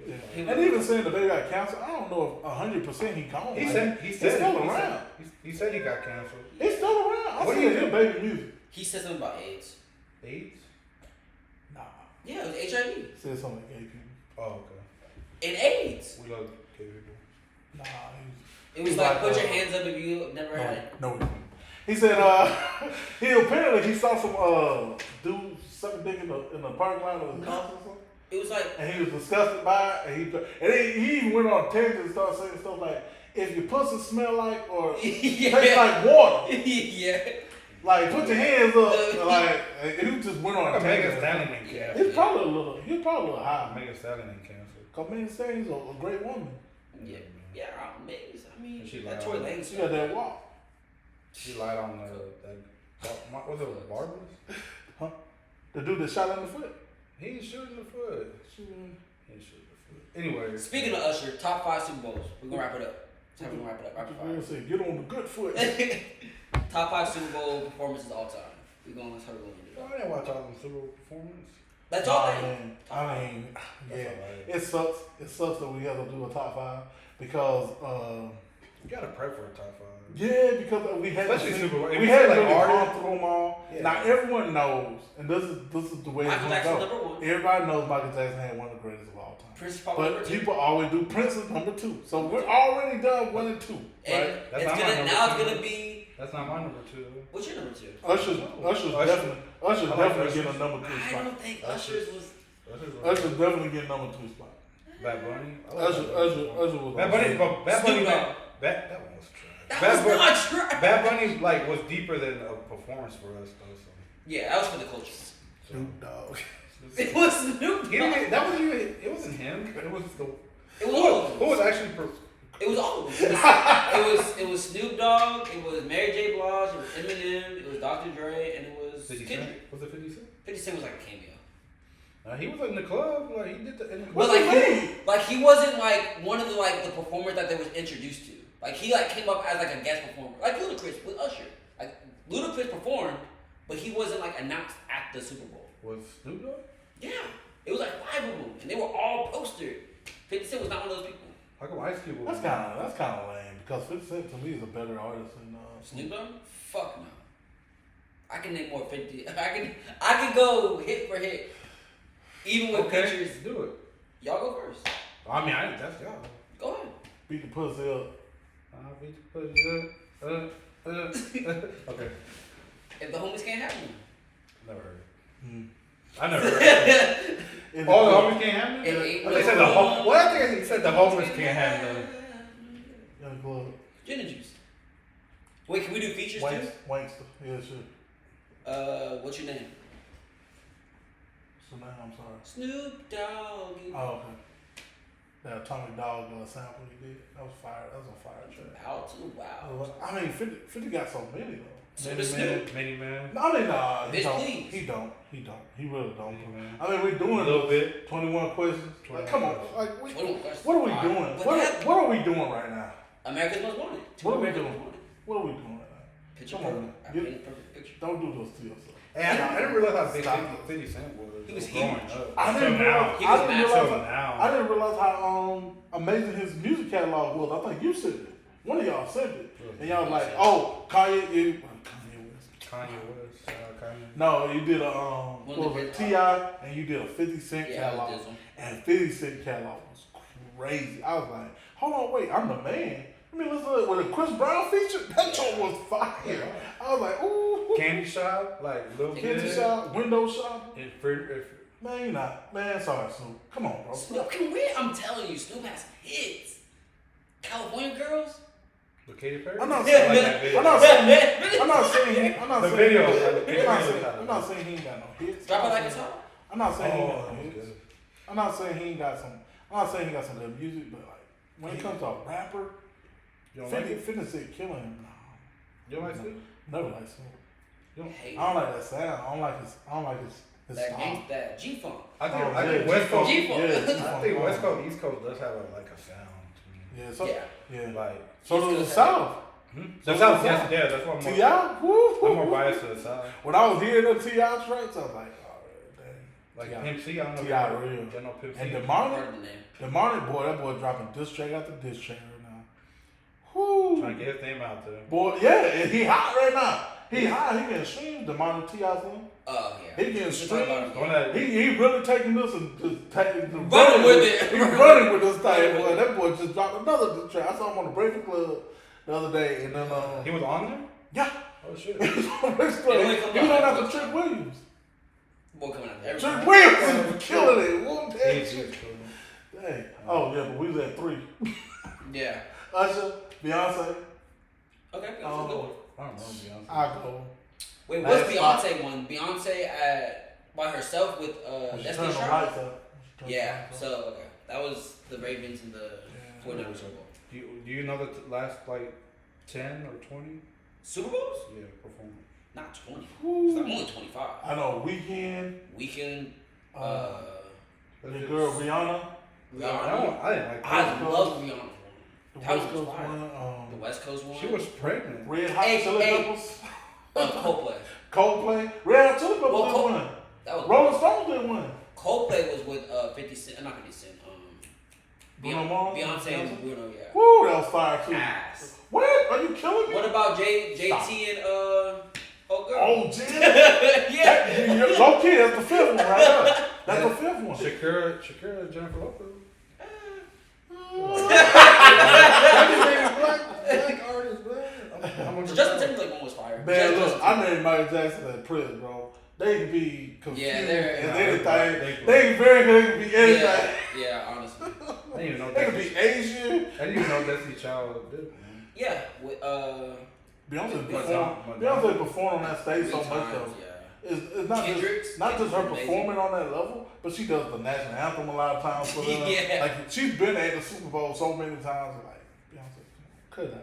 Speaker 2: Yeah. And even saying the Baby got canceled, I don't know if 100% he gone.
Speaker 3: He said
Speaker 2: he's still around.
Speaker 3: He said he got canceled.
Speaker 2: He's still around. I see his Baby music.
Speaker 1: He said something about AIDS.
Speaker 3: AIDS?
Speaker 2: Nah.
Speaker 1: Yeah, it was HIV.
Speaker 2: Said something like gay people.
Speaker 3: Oh, okay.
Speaker 1: And AIDS.
Speaker 3: We love gay people.
Speaker 2: Nah.
Speaker 1: It was like put your hands up if you never had it.
Speaker 2: No. He said he apparently he saw some dude sucking dick in the parking lot of the concert or something.
Speaker 1: It was like,
Speaker 2: and he was disgusted by it, and he even went on a tangent and started saying stuff like, "If your pussy smell like or tastes like water, like put your hands up." Like he just went on a tangent.
Speaker 3: Megan Stallion ain't canceled.
Speaker 2: He's probably a little high.
Speaker 3: Megan Stallion ain't canceled.
Speaker 2: Cause Megan Stallion's a great woman.
Speaker 1: Yeah, Megan. I mean,
Speaker 3: that
Speaker 1: Tory Lane.
Speaker 2: She got that walk.
Speaker 3: She lied on that. Was it Barbara?
Speaker 2: Huh? The dude that shot in the foot.
Speaker 3: He ain't shooting the foot. Anyway.
Speaker 1: Speaking of Usher, top 5 Super Bowls. We're gonna wrap it up. We're gonna wrap it up.
Speaker 2: Rapid fire. Get on the good foot.
Speaker 1: Top 5 Super Bowl performances all time. We're going to start going.
Speaker 3: I didn't watch all them Super Bowl performances.
Speaker 1: That's all.
Speaker 2: I mean, yeah, it sucks. It sucks that we have to do a top 5 because
Speaker 3: you gotta prep for a top 5.
Speaker 2: Yeah, because we had
Speaker 3: we
Speaker 2: had like gone through them all. Yeah. Now everyone knows, and this is the way it's going to go. Everybody knows Michael Jackson had one of the greatest of all time.
Speaker 1: Prince probably
Speaker 2: but people always do Prince is number 2. So we're already done 1 and 2.
Speaker 1: And
Speaker 2: right?
Speaker 1: It's gonna be.
Speaker 3: That's not my number 2.
Speaker 1: What's your number 2?
Speaker 2: Usher's definitely getting a number 2 spot.
Speaker 1: I don't think Usher's was.
Speaker 2: Usher's definitely getting number 2 spot.
Speaker 3: Bad Bunny.
Speaker 2: Usher was.
Speaker 3: Bad Bunny. That one was trash.
Speaker 1: That was not trash.
Speaker 3: Bad Bunny was deeper than a performance for us though. So.
Speaker 1: Yeah, that was for the culture.
Speaker 2: Snoop Dogg.
Speaker 1: It was Snoop Dogg.
Speaker 3: It wasn't him. It was
Speaker 1: all.
Speaker 3: Who was actually?
Speaker 1: It was all of them. It was Snoop Dogg. It was Mary J. Blige. It was Eminem. It was Dr. Dre, and it was
Speaker 3: 50 Cent. Was it 50 Cent?
Speaker 1: 50 Cent was like a cameo.
Speaker 3: He was in the club. Like he did the.
Speaker 1: But he wasn't like one of the performers that they was introduced to. Like he like came up as like a guest performer, like Ludacris with Usher. Like Ludacris performed, but he wasn't like announced at the Super Bowl.
Speaker 3: Was Snoop Dogg?
Speaker 1: Yeah, it was like 5 of them, and they were all postered. 50 Cent was not one of those people.
Speaker 3: How come Ice Cube?
Speaker 2: That's kind of lame because 50 Cent to me is a better artist than
Speaker 1: Snoop Dogg? Fuck no. I can name more 50. I can go hit for hit, even with pictures.
Speaker 3: Do it.
Speaker 1: Y'all go first.
Speaker 3: I mean, that's y'all.
Speaker 1: Go ahead.
Speaker 2: Beat the pussy up.
Speaker 3: I'll beat the pussy up. Okay.
Speaker 1: If the homies can't have me.
Speaker 3: Never heard it.
Speaker 2: Mm.
Speaker 3: I never heard it.
Speaker 2: In
Speaker 3: Oh, the
Speaker 2: club.
Speaker 3: homies can't have
Speaker 1: It
Speaker 3: me?
Speaker 1: ain't
Speaker 3: They said
Speaker 1: no
Speaker 3: the home. What I think he said the homeless can't have none.
Speaker 2: In the club.
Speaker 1: Gin and juice. Wait, can we do features too?
Speaker 2: Wankster. Yeah, sure.
Speaker 1: What's your name?
Speaker 2: So now I'm sorry.
Speaker 1: Snoop Dogg.
Speaker 2: Oh, okay. That Atomic Dog sample he did. That was fire. That was a fire track.
Speaker 1: Wow.
Speaker 2: I mean, 50 got so many though.
Speaker 1: So does Snoop.
Speaker 3: Many man.
Speaker 2: No, I mean, nah.
Speaker 1: Bitch, please.
Speaker 2: He don't. He really don't.
Speaker 3: Many man.
Speaker 2: I mean, we're doing
Speaker 3: A little bit.
Speaker 2: 21 questions. Like, come on. Like, what are we doing?
Speaker 1: What
Speaker 2: What are we doing right now?
Speaker 1: America's Most Wanted.
Speaker 2: What are we
Speaker 1: America's
Speaker 2: doing?
Speaker 1: Most Wanted.
Speaker 2: What are we doing right now?
Speaker 1: Picture
Speaker 2: Come on.
Speaker 1: perfect. I painted a perfect picture.
Speaker 2: Don't do those to yourself.
Speaker 3: And I didn't realize how big
Speaker 2: Stop.
Speaker 3: 50 Cent was.
Speaker 1: He was
Speaker 3: growing
Speaker 1: huge.
Speaker 3: up.
Speaker 2: I didn't
Speaker 3: now.
Speaker 2: realize.
Speaker 1: He was massive.
Speaker 2: I didn't realize how amazing his music catalog was. I think you said it. One of y'all said it, and y'all was like, "Oh, Kanye West."
Speaker 3: Kanye West. Kanye.
Speaker 2: No, you did a
Speaker 1: One of the
Speaker 2: T.I. and you did a 50 Cent
Speaker 1: Yeah,
Speaker 2: catalog,
Speaker 1: Dizzle.
Speaker 2: and 50 Cent catalog was crazy. I was like, "Hold on, wait, I'm the man." I mean, listen to it. When the Chris Brown feature, that joint was fire. I was like, "Ooh."
Speaker 3: Candy Shop, like Lil
Speaker 2: Candy
Speaker 3: Bit.
Speaker 2: shop, window shop.
Speaker 3: If
Speaker 2: Man, you not. Man, sorry, Snoop. Come on, bro.
Speaker 1: Snoop can win. I'm telling you, Snoop has hits. California Girls.
Speaker 3: with Katy Perry.
Speaker 2: I'm not
Speaker 1: Yeah,
Speaker 2: saying.
Speaker 3: Like that video.
Speaker 2: I'm not saying. I'm not saying. I'm not
Speaker 3: The
Speaker 2: saying.
Speaker 3: video.
Speaker 2: I'm not saying he ain't got no hits.
Speaker 1: Drop it like it's hot.
Speaker 2: I'm not saying he ain't
Speaker 3: Oh,
Speaker 2: got no hits.
Speaker 3: good.
Speaker 2: I'm not saying he ain't got some. I'm not saying he got some good music, but like when it comes to a rapper,
Speaker 3: You don't like
Speaker 2: 50
Speaker 3: it?
Speaker 2: Cent killing him. No,
Speaker 3: You don't like Snoop?
Speaker 2: never like Snoop.
Speaker 3: You don't.
Speaker 1: Hey,
Speaker 2: I don't like that sound. I don't like his. I don't like his
Speaker 1: that
Speaker 2: style.
Speaker 1: that G Funk.
Speaker 3: I think,
Speaker 2: Oh,
Speaker 3: I
Speaker 2: yeah,
Speaker 3: think West Coast.
Speaker 1: G-Funk.
Speaker 2: Yeah,
Speaker 3: I think West Coast, East Coast does have like a sound to me.
Speaker 2: Yeah, so,
Speaker 1: Yeah.
Speaker 2: yeah.
Speaker 3: Like,
Speaker 2: So does the South.
Speaker 3: the
Speaker 2: So
Speaker 3: South,
Speaker 2: the
Speaker 3: yes,
Speaker 2: South.
Speaker 3: yeah, that's what I'm more,
Speaker 2: T.I. Woo,
Speaker 3: I'm more biased to the South.
Speaker 2: When I was hearing the T.I. tracks, I was like, oh, dang.
Speaker 3: Like
Speaker 2: T.I.
Speaker 3: Pimp C, I don't know.
Speaker 2: T.I.
Speaker 3: if you
Speaker 2: real.
Speaker 3: know Pimp C.
Speaker 2: And
Speaker 1: Heard
Speaker 2: Demonic,
Speaker 1: the name.
Speaker 2: Demonic boy, that boy dropping diss track after diss track right now. Whoo.
Speaker 3: Trying to get his name out there.
Speaker 2: Boy, yeah, and he hot right now. He hot. He getting streams. Demonic T.I.'s in.
Speaker 1: Oh yeah.
Speaker 2: He getting
Speaker 1: Just talk about
Speaker 2: streams.
Speaker 1: it.
Speaker 3: One that,
Speaker 2: He really taking this and just taking
Speaker 1: Running with it.
Speaker 2: He running with this thing. Boy, that boy just dropped another diss track. I saw him on the Breakfast Club the other day, and then
Speaker 3: he was on there?
Speaker 2: yeah,
Speaker 3: Oh shit.
Speaker 2: he was on the Breakfast Club.
Speaker 1: It only
Speaker 2: He
Speaker 1: comes
Speaker 2: was
Speaker 1: out
Speaker 2: on after
Speaker 1: after
Speaker 2: Trick Williams.
Speaker 1: Boy coming out there.
Speaker 2: Trick Williams is killing it. Whoop,
Speaker 3: He's
Speaker 2: that
Speaker 3: cool.
Speaker 2: Dang. Oh yeah, but we was at 3.
Speaker 1: Yeah.
Speaker 2: Usher, Beyonce.
Speaker 1: Okay. That's a good one.
Speaker 3: I don't know, Beyonce.
Speaker 2: I go.
Speaker 1: Wait,
Speaker 2: Last
Speaker 1: what's Beyonce one? Beyonce by herself with
Speaker 2: When she
Speaker 1: Destiny
Speaker 2: turned the
Speaker 1: Child?
Speaker 2: lights up.
Speaker 1: Yeah. So okay, that was the Ravens and the 49ers Super Bowl.
Speaker 3: Do you know the last like 10 or 20?
Speaker 1: Super Bowls?
Speaker 3: Yeah, performance.
Speaker 1: Not 20.
Speaker 2: Woo.
Speaker 1: I'm only 25.
Speaker 2: I know Weekend.
Speaker 1: Weekend.
Speaker 2: The girl Rihanna.
Speaker 1: Rihanna.
Speaker 3: I didn't like
Speaker 1: I
Speaker 3: that.
Speaker 1: love Rihanna.
Speaker 2: The
Speaker 1: That
Speaker 2: West
Speaker 1: was
Speaker 2: Coast
Speaker 1: fire.
Speaker 2: one.
Speaker 1: The West Coast one.
Speaker 3: She was pregnant.
Speaker 2: Red Hot
Speaker 1: Hey,
Speaker 2: Chili
Speaker 1: hey.
Speaker 2: Peppers.
Speaker 1: Coldplay.
Speaker 2: Coldplay. Red Hot Chili Peppers
Speaker 1: Well,
Speaker 2: did one.
Speaker 1: That was
Speaker 2: Rolling Stones did one.
Speaker 1: Coldplay was with 50 Cent. Not 50 Cent.
Speaker 2: Bruno Mars?
Speaker 1: Beyonce and Bruno. Yeah.
Speaker 2: Woo, that was fire too.
Speaker 1: Ass.
Speaker 2: What? Are you killing me?
Speaker 1: What about JT and oh girl?
Speaker 2: Oh, Jim.
Speaker 1: Yeah.
Speaker 2: Low key, that's the 5th one right there. That's the 5th one.
Speaker 3: Shakira, Jennifer Lopez.
Speaker 2: Black artists, man.
Speaker 1: Justin Timberlake one was fire.
Speaker 2: Man,
Speaker 1: Justin
Speaker 2: look, I named Michael Jackson at prison, bro. They can be confused
Speaker 1: Yeah, they're-
Speaker 2: and
Speaker 3: Nah,
Speaker 2: anything. They can very good can be anything.
Speaker 1: Yeah, yeah, honestly.
Speaker 3: I didn't even know
Speaker 2: They can
Speaker 3: Destiny.
Speaker 2: be Asian.
Speaker 3: I didn't even know Destiny Child did. Man.
Speaker 1: Yeah, with
Speaker 2: Beyonce
Speaker 3: Madonna.
Speaker 2: performed on that stage so much
Speaker 1: times,
Speaker 2: though.
Speaker 1: yeah.
Speaker 2: It's not
Speaker 1: Kendrick's-
Speaker 2: just not just her
Speaker 1: Kendrick's
Speaker 2: performing on that level, but she does the national anthem a lot of times for them.
Speaker 1: Yeah.
Speaker 2: Like she's been at the Super Bowl so many times. Like Beyonce, cut it out.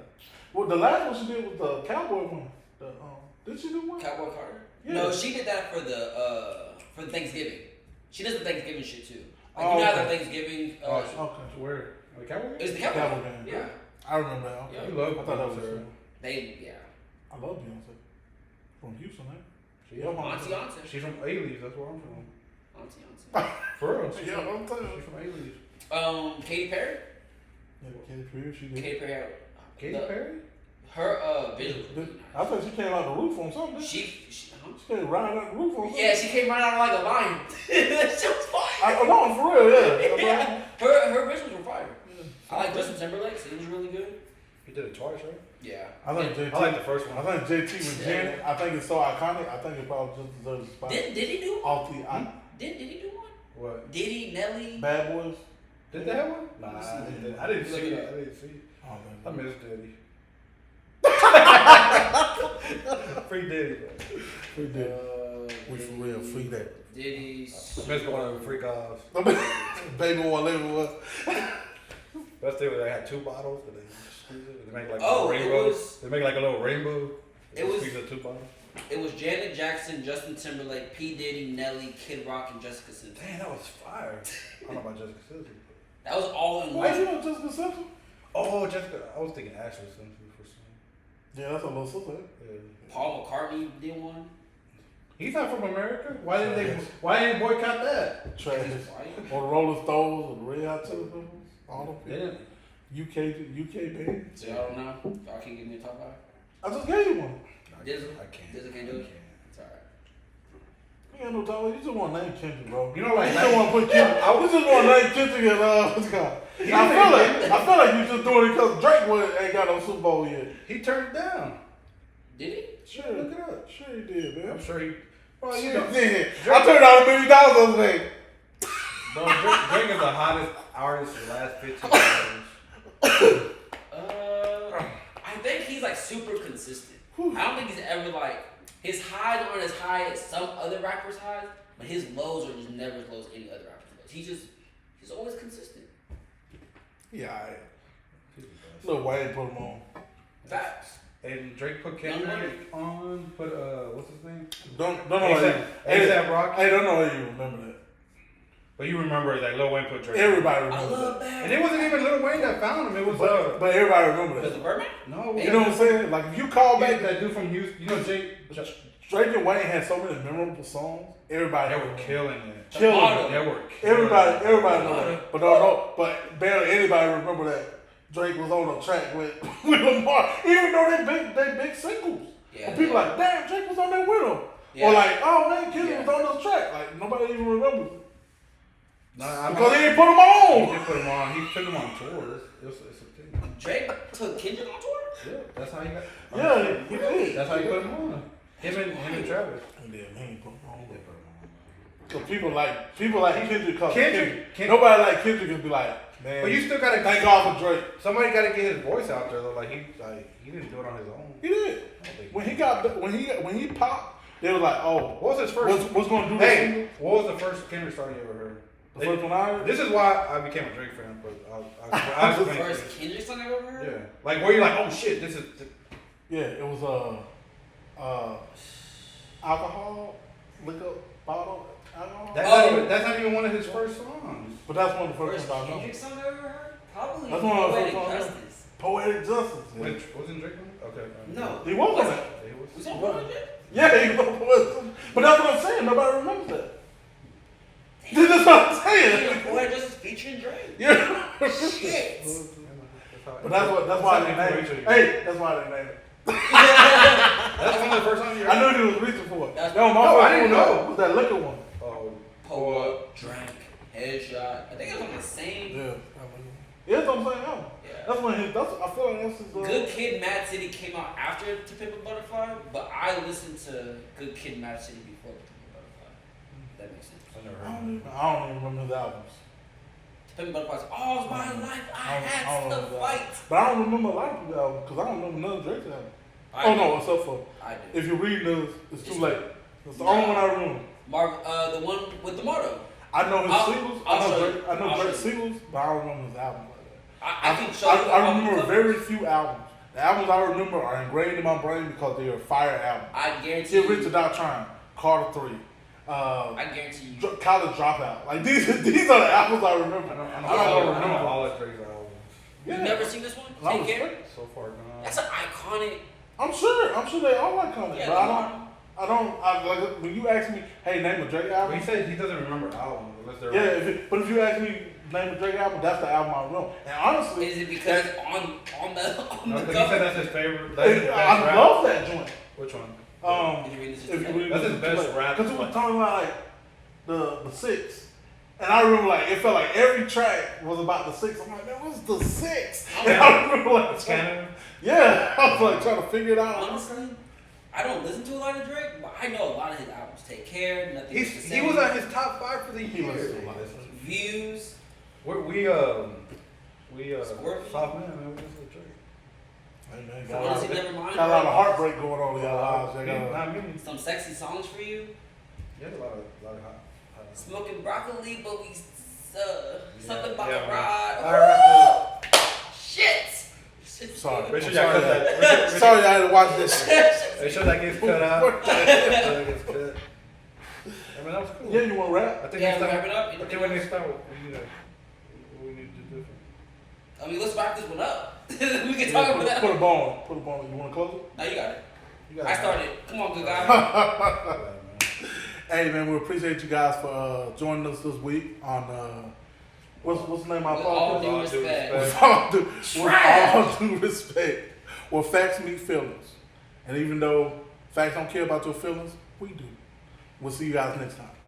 Speaker 2: Well, the last one she did was the Cowboy one. Did she do one?
Speaker 1: Cowboy Carter.
Speaker 2: Yeah.
Speaker 1: No, she did that for the Thanksgiving. She does the Thanksgiving shit too. Like
Speaker 2: Oh,
Speaker 1: you know how
Speaker 2: okay.
Speaker 1: the Thanksgiving.
Speaker 2: Okay.
Speaker 3: Where? The Cowboy?
Speaker 1: It was the Cowboy.
Speaker 2: Cowboy
Speaker 1: Game.
Speaker 2: game.
Speaker 1: Yeah.
Speaker 2: I remember that.
Speaker 1: Yeah.
Speaker 3: You love
Speaker 2: I thought that was
Speaker 3: Beyonce.
Speaker 2: I love Beyonce. From Houston, man.
Speaker 3: She-
Speaker 2: Yeah,
Speaker 1: Auntie.
Speaker 3: She's from A-Leaves, that's where I'm from.
Speaker 1: Auntie.
Speaker 3: For real.
Speaker 2: Yeah, I'm telling you.
Speaker 3: She's from A-Leaves.
Speaker 1: Katy Perry.
Speaker 2: Yeah, Katy Perry, she did.
Speaker 1: Katy Perry had
Speaker 3: Katy Perry?
Speaker 1: her visual. Was really
Speaker 2: I
Speaker 1: nice.
Speaker 2: thought she came out the roof on something.
Speaker 1: She
Speaker 2: She came right out the roof on something.
Speaker 1: yeah, she came right out like a lion. That shit was fire.
Speaker 2: No, for real, yeah.
Speaker 1: Yeah. Her visuals were fire. I like Justin Timberlake, so he was really good.
Speaker 3: He did it twice, right?
Speaker 1: Yeah.
Speaker 2: I think JT.
Speaker 3: I like the first one.
Speaker 2: I think JT with Janet. I think it's so iconic. I think it probably just deserves a spot.
Speaker 1: Did he do one?
Speaker 2: Off the
Speaker 1: Did he do one?
Speaker 3: What?
Speaker 1: Diddy, Nelly.
Speaker 2: Bad Boys.
Speaker 3: Did they have one? Nah, I didn't see it. I didn't see it.
Speaker 2: Oh,
Speaker 3: I
Speaker 2: man.
Speaker 3: miss Diddy. Free Diddy, bro.
Speaker 2: Free that. We for real. Free that.
Speaker 1: Diddy's.
Speaker 3: I miss going to freak offs.
Speaker 2: Baby one, living one.
Speaker 3: That's the they had two bottles, but they squeeze it. They make like
Speaker 1: Oh,
Speaker 3: a rainbow.
Speaker 1: it was-
Speaker 3: They make like a little rainbow.
Speaker 1: It was-
Speaker 3: squeeze the two bottles.
Speaker 1: It was Janet Jackson, Justin Timberlake, P. Diddy, Nelly, Kid Rock, and Jessica Simpson.
Speaker 3: Dang, that was fire. I don't know about Jessica Simpson.
Speaker 1: That was all in
Speaker 2: Why
Speaker 1: one.
Speaker 2: you know Jessica Simpson?
Speaker 3: Oh, Jessica. I was thinking Ashley Simpson for some.
Speaker 2: Yeah, that's a little sister.
Speaker 3: Yeah.
Speaker 1: Paul McCartney did one.
Speaker 3: He's not from America. Why didn't they? Why didn't they boycott that?
Speaker 2: Trash.
Speaker 1: He's white.
Speaker 2: Or the Rolling Stones, or the Red Hot Chili Peppers. All
Speaker 3: They
Speaker 2: them
Speaker 3: didn't.
Speaker 2: UK band.
Speaker 1: So y'all don't know? Y'all can't give me a top five?
Speaker 2: I just gave you one.
Speaker 1: Dizzle?
Speaker 3: I can't.
Speaker 1: Dizzle can't do it? It's alright.
Speaker 2: You ain't no time. You just want to name Kendrick, bro.
Speaker 3: You know, like
Speaker 2: You just want to put Kendrick. You just want to name Kendrick and what's it called? I feel like you just doing it because Drake ain't got no Super Bowl yet.
Speaker 3: he turned it down.
Speaker 1: Did he?
Speaker 2: Sure,
Speaker 3: Look it up.
Speaker 2: Sure he did, man.
Speaker 3: I'm sure he.
Speaker 2: Bro, you
Speaker 3: Sure.
Speaker 2: did. I turned out $1 million the other day.
Speaker 3: Bro, Drake is the hottest artist in the last 15 years.
Speaker 1: I think he's like super consistent. I don't think he's ever like, his highs aren't as high as some other rappers' highs, but his lows are just never as low as any other rapper's lows. He's always consistent.
Speaker 2: Yeah, alright. Lil Wayne put him on.
Speaker 1: Facts.
Speaker 3: And Drake put Kendrick on. Put what's his name?
Speaker 2: Don't know how you.
Speaker 3: ASAP Rocky.
Speaker 2: Hey, don't know how you remember that.
Speaker 3: But you remember that Lil Wayne put Drake.
Speaker 2: Everybody
Speaker 1: I
Speaker 2: remembers
Speaker 1: love
Speaker 2: that.
Speaker 1: that.
Speaker 3: And it wasn't even Lil Wayne that found him. It was
Speaker 2: But everybody remember
Speaker 1: Was it
Speaker 2: that.
Speaker 1: Birdman?
Speaker 3: no.
Speaker 2: You know what I'm saying? Like if you call back,
Speaker 3: that dude from Houston. You know
Speaker 2: Drake and Wayne had so many memorable songs. Everybody
Speaker 3: they
Speaker 2: remember
Speaker 3: were
Speaker 2: them.
Speaker 3: killing it.
Speaker 2: Killing
Speaker 1: Bottom.
Speaker 2: it.
Speaker 3: They were killing
Speaker 2: Everybody
Speaker 3: it.
Speaker 2: know that. But don't know. But barely anybody remember that Drake was on a track with Lamar, even though they big singles.
Speaker 1: Yeah.
Speaker 2: And people like, damn, Drake was on there with him.
Speaker 1: Yeah.
Speaker 2: Or like, oh man, Kendrick
Speaker 1: Yeah.
Speaker 2: was on this track. Like nobody even remembers it.
Speaker 3: No,
Speaker 2: Because he didn't put him
Speaker 3: He
Speaker 2: on.
Speaker 3: did put him on. He took him on tour. It's a thing.
Speaker 1: Drake took Kendrick on tour?
Speaker 3: Yeah, that's how he got.
Speaker 2: Yeah, he did.
Speaker 3: That's how he put him on. Him and Travis.
Speaker 2: He ain't put him on. So people like Kendrick because
Speaker 3: Kendrick-
Speaker 2: nobody like Kendrick can be like, man.
Speaker 3: But you still gotta
Speaker 2: thank God for Drake.
Speaker 3: Somebody gotta get his voice out there though. Like he didn't do it on his own.
Speaker 2: He did. When he popped, they was like, oh,
Speaker 3: What was his first?
Speaker 2: what's gonna do
Speaker 3: Hey,
Speaker 2: this?
Speaker 3: what was the first Kendrick song you ever heard?
Speaker 2: The first one I heard?
Speaker 3: This is why I became a Drake fan, but I
Speaker 1: The
Speaker 3: explain it.
Speaker 1: first Kendrick song I've ever heard?
Speaker 3: Yeah, like where you're like, oh shit, this is.
Speaker 2: Yeah, it was alcohol, liquor, bottle, alcohol.
Speaker 3: That's not even one of his first songs.
Speaker 2: But that's one of the
Speaker 1: First
Speaker 2: first ones I know.
Speaker 1: Kendrick song I've ever heard? Probably
Speaker 2: That's one of the
Speaker 1: Poetic
Speaker 2: first ones.
Speaker 1: Justice.
Speaker 2: Poetic Justice. Yeah.
Speaker 3: Which wasn't Drake on it? Okay.
Speaker 1: No.
Speaker 2: He was on that.
Speaker 3: He was.
Speaker 1: Was that Poetic?
Speaker 2: Yeah, he was. But that's what I'm saying. Nobody remembers that. This is what I'm saying.
Speaker 1: Poetic Justice featuring Drake.
Speaker 2: Yeah.
Speaker 1: Shit.
Speaker 2: But that's why they named it. Hey, that's why they named it.
Speaker 3: That's one of the first songs you heard.
Speaker 2: I knew he was reaching for it.
Speaker 1: That's-
Speaker 2: That was my
Speaker 3: No,
Speaker 2: first
Speaker 3: I didn't
Speaker 2: one,
Speaker 3: know.
Speaker 2: was that liquor one.
Speaker 3: Oh,
Speaker 1: Pull up, drank, headshot. I think it was on the same.
Speaker 2: Yeah. Yeah, that's what I'm saying.
Speaker 1: Yeah.
Speaker 2: That's when I feel like that's his.
Speaker 1: Good Kid, Mad City came out after To Pimp a Butterfly, but I listened to Good Kid, Mad City before To Pimp a Butterfly. That makes sense.
Speaker 3: I never
Speaker 2: I
Speaker 3: heard.
Speaker 2: don't even remember his albums.
Speaker 1: To Pimp a Butterfly's all my life I had to fight.
Speaker 2: But I don't remember a lot of people's albums because I don't remember none of Drake's albums.
Speaker 1: I
Speaker 2: Oh
Speaker 1: do.
Speaker 2: no, except for
Speaker 1: I do.
Speaker 2: if you read this, it's too
Speaker 1: It's-
Speaker 2: late. It's the only one I remember.
Speaker 1: The one with the motto.
Speaker 2: I know his
Speaker 1: I'll-
Speaker 2: singles.
Speaker 1: I'll
Speaker 2: I know
Speaker 1: show
Speaker 2: Drake.
Speaker 1: you.
Speaker 2: I know
Speaker 1: I'll
Speaker 2: Drake's
Speaker 1: show you.
Speaker 2: singles, but I don't remember his albums like that.
Speaker 1: I can show you.
Speaker 2: I remember very few albums. The albums I remember are ingrained in my brain because they are fire albums.
Speaker 1: I guarantee
Speaker 2: Get
Speaker 1: you.
Speaker 2: Rich or Die Trying, Carter 3,
Speaker 1: I guarantee you.
Speaker 2: College Dropout. Like these are the albums I remember.
Speaker 3: I
Speaker 2: I don't
Speaker 3: know
Speaker 2: remember.
Speaker 3: all of Drake's albums.
Speaker 2: Yeah.
Speaker 1: You never seen this one?
Speaker 2: I
Speaker 1: Take care.
Speaker 2: respect it.
Speaker 3: So far gone.
Speaker 1: That's an iconic.
Speaker 2: I'm sure they all iconic,
Speaker 1: Yeah,
Speaker 2: but I like when you ask me, hey, name a Drake
Speaker 3: But
Speaker 2: album.
Speaker 3: he said he doesn't remember albums unless they're
Speaker 2: Yeah, but if you ask me name a Drake album, that's the album I know. And honestly,
Speaker 1: Is it because it's on the
Speaker 3: No, 'cause he
Speaker 1: cover?
Speaker 3: said that's his favorite. That's his best
Speaker 2: I
Speaker 3: rap.
Speaker 2: love that joint.
Speaker 3: Which one?
Speaker 1: Did you read this
Speaker 2: If
Speaker 1: today?
Speaker 2: you
Speaker 3: That's his best rap.
Speaker 2: Because we were talking about like the six, and I remember like it felt like every track was about the six. I'm like, man, what's the six? And I remember like
Speaker 3: It's canon.
Speaker 2: yeah, I was like trying to figure it out.
Speaker 1: Honestly, I don't listen to a lot of Drake, but I know a lot of his albums. Take Care, Nothing Is the
Speaker 3: He
Speaker 1: Same.
Speaker 3: was on his top 5 for the
Speaker 2: He
Speaker 3: year.
Speaker 2: listens to a lot of stuff.
Speaker 1: Views.
Speaker 3: We
Speaker 1: Scorpion?
Speaker 3: soft man, man. We listen to Drake.
Speaker 2: Hey, man,
Speaker 1: For
Speaker 2: got a
Speaker 1: Honestly,
Speaker 2: lot of-
Speaker 1: never mind.
Speaker 2: got a lot of heartbreak going on in y'all lives. They got-
Speaker 3: Not me.
Speaker 1: Some sexy songs for you.
Speaker 3: Yeah, a lot of hot.
Speaker 1: Smoking broccoli, but we something about
Speaker 3: yeah,
Speaker 1: the
Speaker 3: man.
Speaker 1: ride.
Speaker 3: All right,
Speaker 1: Woo! Shit. Shit's
Speaker 2: Sorry.
Speaker 1: good.
Speaker 3: Make sure
Speaker 2: I'm
Speaker 3: y'all cut
Speaker 2: sorry
Speaker 3: that.
Speaker 2: Sorry, I had to watch this shit.
Speaker 3: Make sure that gets cut out. Make sure that gets cut. I mean, that was cool.
Speaker 2: Yeah, you want to rap?
Speaker 3: I think
Speaker 1: Yeah,
Speaker 3: next time,
Speaker 1: wrap it up.
Speaker 3: I think when they start, we need to do different.
Speaker 1: I mean, let's wrap this one up. we can
Speaker 2: Yeah,
Speaker 1: talk about that.
Speaker 2: put a bone. Put a bone. You want to close it?
Speaker 1: No, you got it.
Speaker 3: You got
Speaker 1: I
Speaker 3: it.
Speaker 1: started. Come on, good guy.
Speaker 2: Hey man, we appreciate you guys for joining us this week on what's the name of our
Speaker 1: With all
Speaker 2: podcast?
Speaker 1: due
Speaker 3: All due
Speaker 1: respect.
Speaker 3: respect.
Speaker 2: With all due respect, well, facts meet feelings, and even though facts don't care about your feelings, we do. We'll see you guys next time.